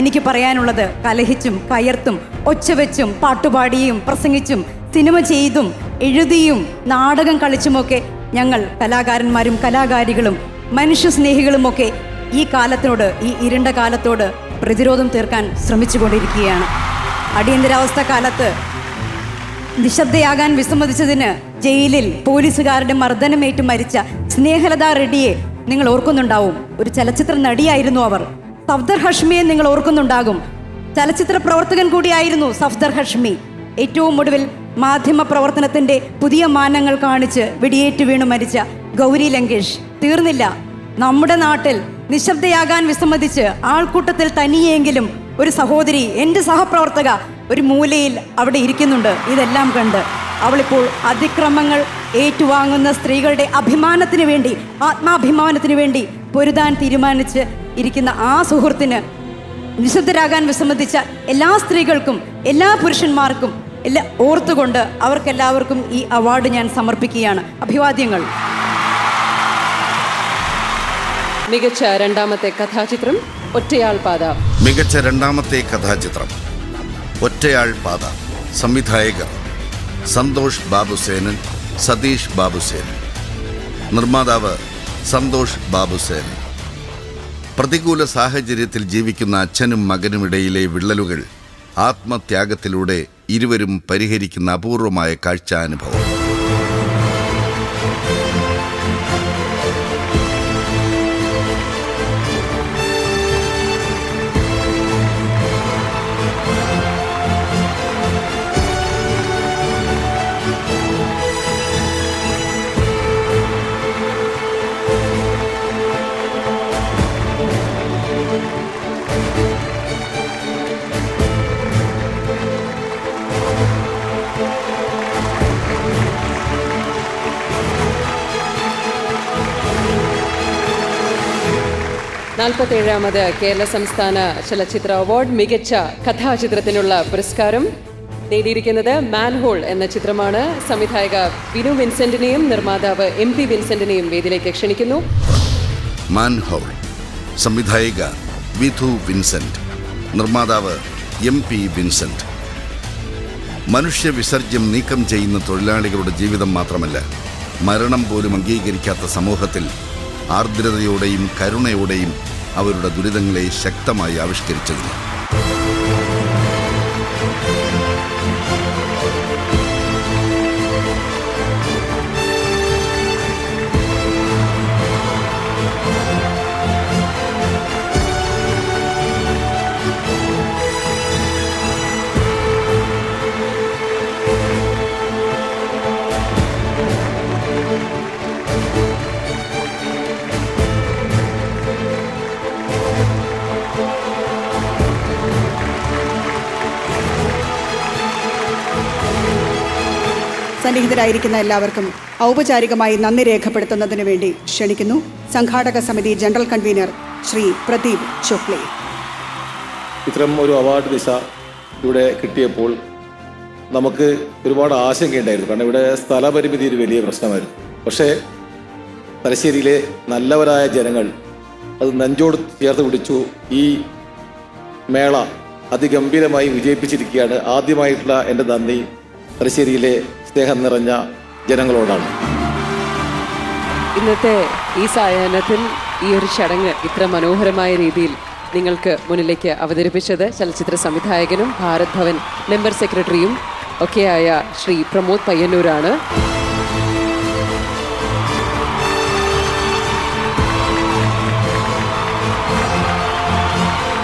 എനിക്ക് പറയാനുള്ളത്, കലഹിച്ചും കയർത്തും ഒച്ചവെച്ചും പാട്ടുപാടിയും പ്രസംഗിച്ചും സിനിമ ചെയ്തും എഴുതിയും നാടകം കളിച്ചുമൊക്കെ ഞങ്ങൾ കലാകാരന്മാരും കലാകാരികളും മനുഷ്യസ്നേഹികളുമൊക്കെ ഈ കാലത്തിനോട്, ഈ ഇരുണ്ട കാലത്തോട് പ്രതിരോധം തീർക്കാൻ ശ്രമിച്ചുകൊണ്ടിരിക്കുകയാണ്. അടിയന്തരാവസ്ഥ കാലത്ത് നിശബ്ദയാകാൻ വിസമ്മതിച്ചതിന് ജയിലിൽ പോലീസുകാരുടെ മർദ്ദനമേറ്റ് മരിച്ച സ്നേഹലത റെഡ്ഡിയെ നിങ്ങൾ ഓർക്കുന്നുണ്ടാവും. ഒരു ചലച്ചിത്ര നടിയായിരുന്നു അവർ. സഫ്ദർ ഹഷ്മിയെ നിങ്ങൾ ഓർക്കുന്നുണ്ടാകും. ചലച്ചിത്ര പ്രവർത്തകൻ കൂടിയായിരുന്നു സഫ്ദർ ഹഷ്മി. ഏറ്റവും ഒടുവിൽ മാധ്യമ പ്രവർത്തനത്തിന്റെ പുതിയ മാനങ്ങൾ കാണിച്ച് വെടിയേറ്റ് വീണു മരിച്ച ഗൗരി ലങ്കേഷ്. തീർന്നില്ല, നമ്മുടെ നാട്ടിൽ നിശബ്ദയാകാൻ വിസമ്മതിച്ച് ആൾക്കൂട്ടത്തിൽ തനിയെങ്കിലും ഒരു സഹോദരി, എൻ്റെ സഹപ്രവർത്തക ഒരു മൂലയിൽ അവിടെ ഇരിക്കുന്നുണ്ട്. ഇതെല്ലാം കണ്ട് അവളിപ്പോൾ അതിക്രമങ്ങൾ ഏറ്റുവാങ്ങുന്ന സ്ത്രീകളുടെ അഭിമാനത്തിന് വേണ്ടി, ആത്മാഭിമാനത്തിന് വേണ്ടി പൊരുതാൻ തീരുമാനിച്ച് ഇരിക്കുന്ന ആ സുഹൃത്തിന്, നിശബ്ദരാകാൻ വിസമ്മതിച്ച എല്ലാ സ്ത്രീകൾക്കും എല്ലാ പുരുഷന്മാർക്കും എല്ലാം ഓർത്തുകൊണ്ട് അവർക്കെല്ലാവർക്കും ഈ അവാർഡ് ഞാൻ സമർപ്പിക്കുകയാണ്. അഭിവാദ്യങ്ങൾ. മികച്ച രണ്ടാമത്തെ കഥാചിത്രം ഒറ്റയാൾ പാത. മികച്ച രണ്ടാമത്തെ കഥാചിത്രം ഒറ്റയാൾ പാത. സംവിധായകർ സന്തോഷ് ബാബുസേനൻ, സതീഷ് ബാബുസേനൻ. നിർമ്മാതാവ് സന്തോഷ് ബാബുസേനൻ. പ്രതികൂല സാഹചര്യത്തിൽ ജീവിക്കുന്ന അച്ഛനും മകനുമിടയിലെ വിള്ളലുകൾ ആത്മത്യാഗത്തിലൂടെ ഇരുവരും പരിഹരിക്കുന്ന അപൂർവമായ കാഴ്ചാനുഭവം. 47ാമത് കേരള സംസ്ഥാന ചലച്ചിത്ര അവാർഡ് മികച്ച കഥാചിത്രത്തിനുള്ള പുരസ്കാരം നേടിയിരിക്കുന്നത് മാൻഹോൾ എന്ന ചിത്രമാണ്. സംവിധായക വിനു വിൻസെന്റിനെയും നിർമ്മാതാവ് MP വിൻസെന്റിനെയും വേദിയിലേക്ക് ക്ഷണിക്കുന്നു. മാൻഹോൾ, സംവിധായിക വിധു വിൻസെന്റ്, നിർമ്മാതാവ് MP വിൻസെന്റ്. മനുഷ്യ വിസർജ്യം നീക്കം ചെയ്യുന്ന തൊഴിലാളികളുടെ ജീവിതം മാത്രമല്ല, മരണം പോലും അംഗീകരിക്കാത്ത സമൂഹത്തിൽ ആർദ്രതയോടെയും കരുണയോടെയും അവരുടെ ദുരിതങ്ങളെ ശക്തമായി ആവിഷ്കരിച്ചതിന്. സന്നിഹിതരായിരിക്കുന്ന എല്ലാവർക്കും ഔപചാരികമായി നന്ദി രേഖപ്പെടുത്തുന്നതിന് വേണ്ടി ക്ഷണിക്കുന്നു. സംഘാടക സമിതി ജനറൽ കൺവീനർ ശ്രീ പ്രദീപ് ചോക്ലേ. ഇത്തരം ഒരു അവാർഡ് ദിശ ഇവിടെ കിട്ടിയപ്പോൾ നമുക്ക് ഒരുപാട് ആശങ്കയുണ്ടായിരുന്നു. കാരണം ഇവിടെ സ്ഥലപരിമിതി ഒരു വലിയ പ്രശ്നമായിരുന്നു. പക്ഷേ തലശ്ശേരിയിലെ നല്ലവരായ ജനങ്ങൾ അത് നെഞ്ചോട് ചേർത്ത് പിടിച്ചു. ഈ മേള അതിഗംഭീരമായി വിജയിപ്പിച്ചിരിക്കുകയാണ്. ആദ്യമായിട്ടുള്ള എൻ്റെ നന്ദി തലശ്ശേരിയിലെ സ്നേഹം നിറഞ്ഞ ജനങ്ങളോടാണ്. ഇന്നത്തെ ഈ സായാഹ്നത്തിൽ ഈ ഒരു ചടങ്ങ് ഇത്ര മനോഹരമായ രീതിയിൽ നിങ്ങൾക്ക് മുന്നിലേക്ക് അവതരിപ്പിച്ചത് ചലച്ചിത്ര സംവിധായകനും ഭാരത് ഭവൻ മെമ്പർ സെക്രട്ടറിയും ഒക്കെയായ Shri Pramod പയ്യന്നൂരാണ്.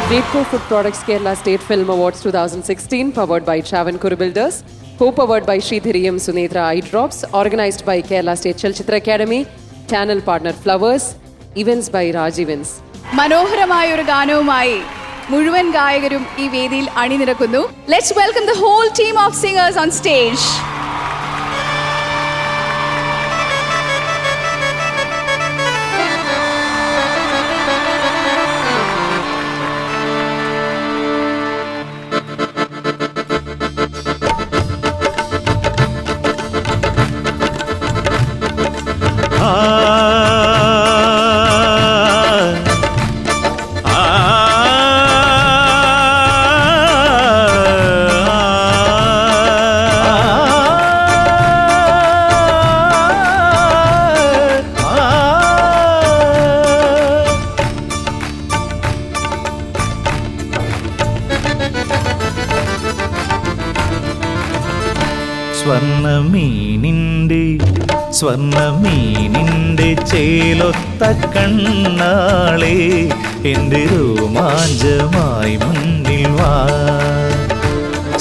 Raidco Food Products Kerala State Film Awards 2016 powered by Travancore Builders, co-powered by Sridhariyam Sunethra Eye Drops, organized by Kerala State Chalchitra Academy, channel partner Flowers, events by Raj Events. മനോഹരമായ ഒരു ഗാനവുമായി മുഴുവൻ ഗായകരും ഈ വേദിയിൽ അണിനിരക്കുന്നു. Let's welcome the whole team of singers on stage. സ്വർണ്ണമീനിൻ്റെ ചേലൊത്ത കണ്ണാളെ എൻ്റെ രോമാഞ്ചമായി മുന്നിൽ വാ.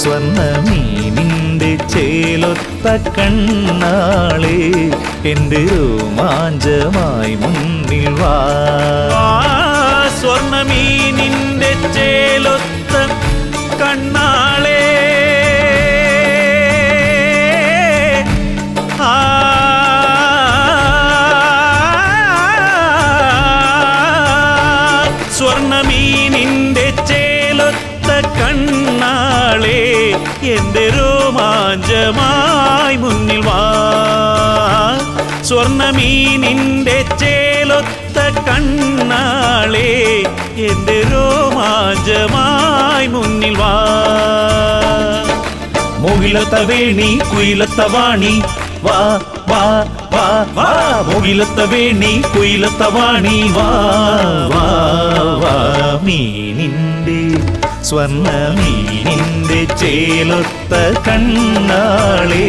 സ്വർണ്ണമീനിൻ്റെ ചേലൊത്ത കണ്ണാളെ എൻ്റെ രോമാഞ്ചമായി മുന്നിൽ വാ. സ്വർണ്ണമീനിൻ്റെ ചേലൊത്ത കണ്ണാളെ സ്വർണ്ണമീനിൻ്റെ ചേലൊത്ത കണ്ണാളെ എൻ്റെ രോമാഞ്ചമായി മുന്നിൽ വാ. സ്വർണ്ണമീനിൻ്റെ ചേലൊത്ത കണ്ണാളെ എൻ്റെ രോമാഞ്ചമായി മുന്നിൽ വാ. മുകിലത്ത വേണി കുയിലത്ത വാണി വാ വാ വാ വാ. മുകിലത്ത വേണി കുയിലത്ത വാണി വാ വാ വാ. മീനിൻ്റെ സ്വർണ്ണമീനിൻ്റെ ചേലൊത്ത കണ്ണാളെ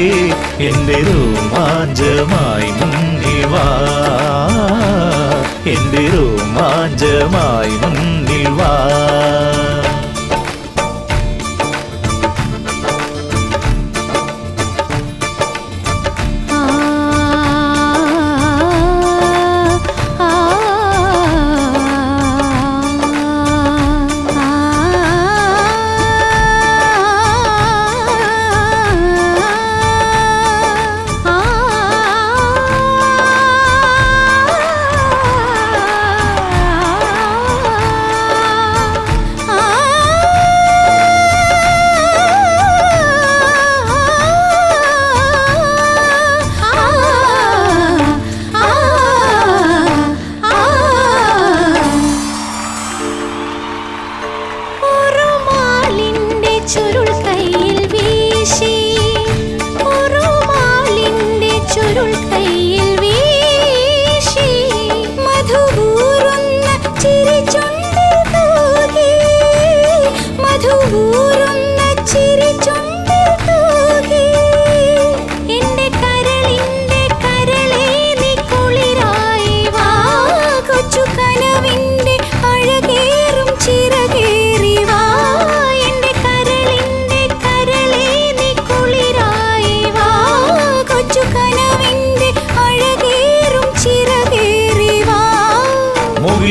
എൻ്റെ രോമാഞ്ചമായി മുന്നിൽ വാ. എൻ്റെ രോമാഞ്ചമായി മുന്നിൽ വാ.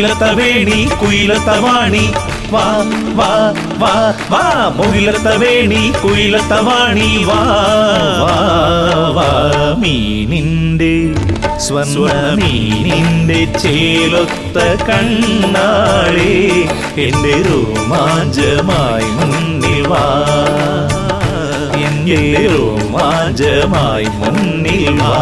മുകിലത്ത വേണി കുയിലത്ത വാണി വാ വാ വാ വാ മുകിലത്ത വേണി കുയിലത്ത വാണി വാ വാ വാ മീനിന്റെ സ്വർണ്ണ മീനിന്റെ ചേലൊത്ത കണ്ണാളേ എന്റെ രോമാഞ്ചമായി മുന്നിൽ വാ എന്റെ രോമാഞ്ചമായി മുന്നിൽ വാ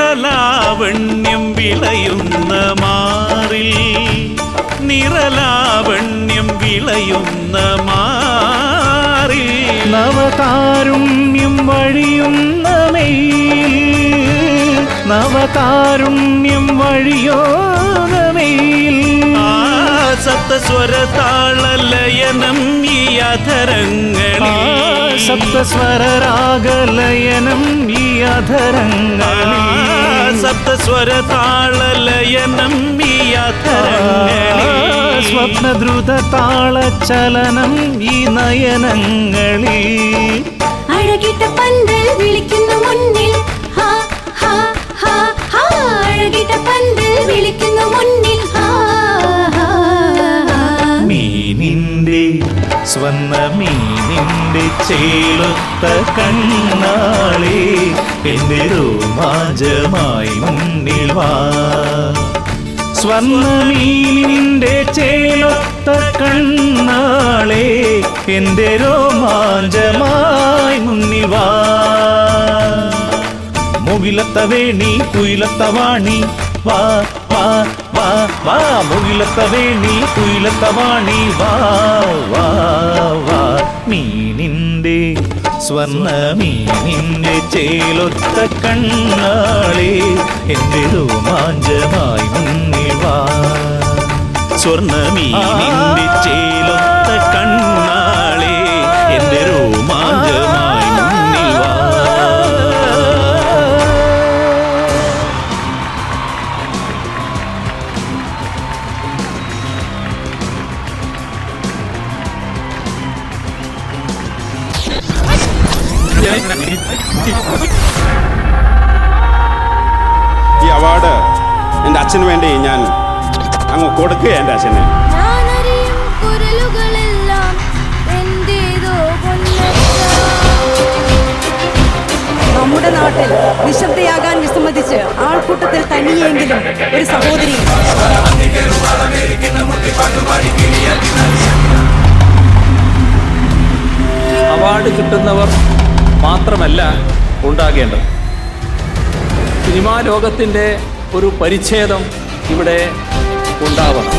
നിറലാവണ്യം വിളയുന്ന മാറിൽ നിറലാവണ്യം വിളയുന്ന മാറിൽ നവകാരുണ്യം വഴിയുന്ന മെയിൽ നവകാരുണ്യം വഴിയോന്ന മെയിൽ സപ്തസ്വരതാളലയനം ഈ അധരങ്ങളിൽ സപ്തസ്വരരാഗലയനം ഈ അധരങ്ങളിൽ സപ്തസ്വരതാളലയനം ഈ അധരങ്ങളിൽ സ്വപ്നദ്രുത താളചലനം ഈ നയനങ്ങളിൽ അഴകിട്ട പന്തൽ വിളിക്കുന്നു മുന്നിൽ ഹാ ഹാ ഹാ ഹാ അഴകിട്ട പന്തൽ വിളിക്കുന്നു മുന്നിൽ ഹാ ഹാ മീനിന്റെ സ്വർണ്ണ മീനിന്റെ ചേലൊത്ത കണ്ണാളേ എന്റെ രോമാഞ്ചമായി മുന്നിൽ വാ സ്വർണ്ണ മീനിന്റെ ചേലൊത്ത കണ്ണാളേ എന്റെ രോമാഞ്ചമായി മുന്നിൽ വാ മുകിലത്ത വേണി കുയിലത്ത വാണി വാ വാ വാ വാ മുകിലത്ത വേണി കുയിലത്ത വാണി വാ വാ വാ മീനിന്റെ സ്വർണ്ണ മീനിന്റെ ചേലൊത്ത കണ്ണാളേ എന്റെ രോമാഞ്ചമായി മുന്നിൽ വാ സ്വർണ്ണ മീനിന്റെ ചേലൊത്ത കണ്ണാളേ എന്റെ രോമാഞ്ചമായി മുന്നിൽ വാ ഈ അവാർഡ് എൻ്റെ അച്ഛന് വേണ്ടി ഞാൻ അങ്ങ് കൊടുക്കുക എൻ്റെ അച്ഛനെ. ഞാനറിയും കുരലുകളെല്ലാം എന്റേതോ നമ്മുടെ നാട്ടിൽ നിശബ്ദയാകാൻ വിസമ്മതിച്ച് ആൾക്കൂട്ടത്തിൽ തനിയെങ്കിലും ഒരു സഹോദരി അവാർഡ് കിട്ടുന്നവർ മാത്രമല്ല ഉണ്ടാകേണ്ടത്. സിനിമാ ലോകത്തിൻ്റെ ഒരു പരിച്ഛേദം ഇവിടെ ഉണ്ടാവണം.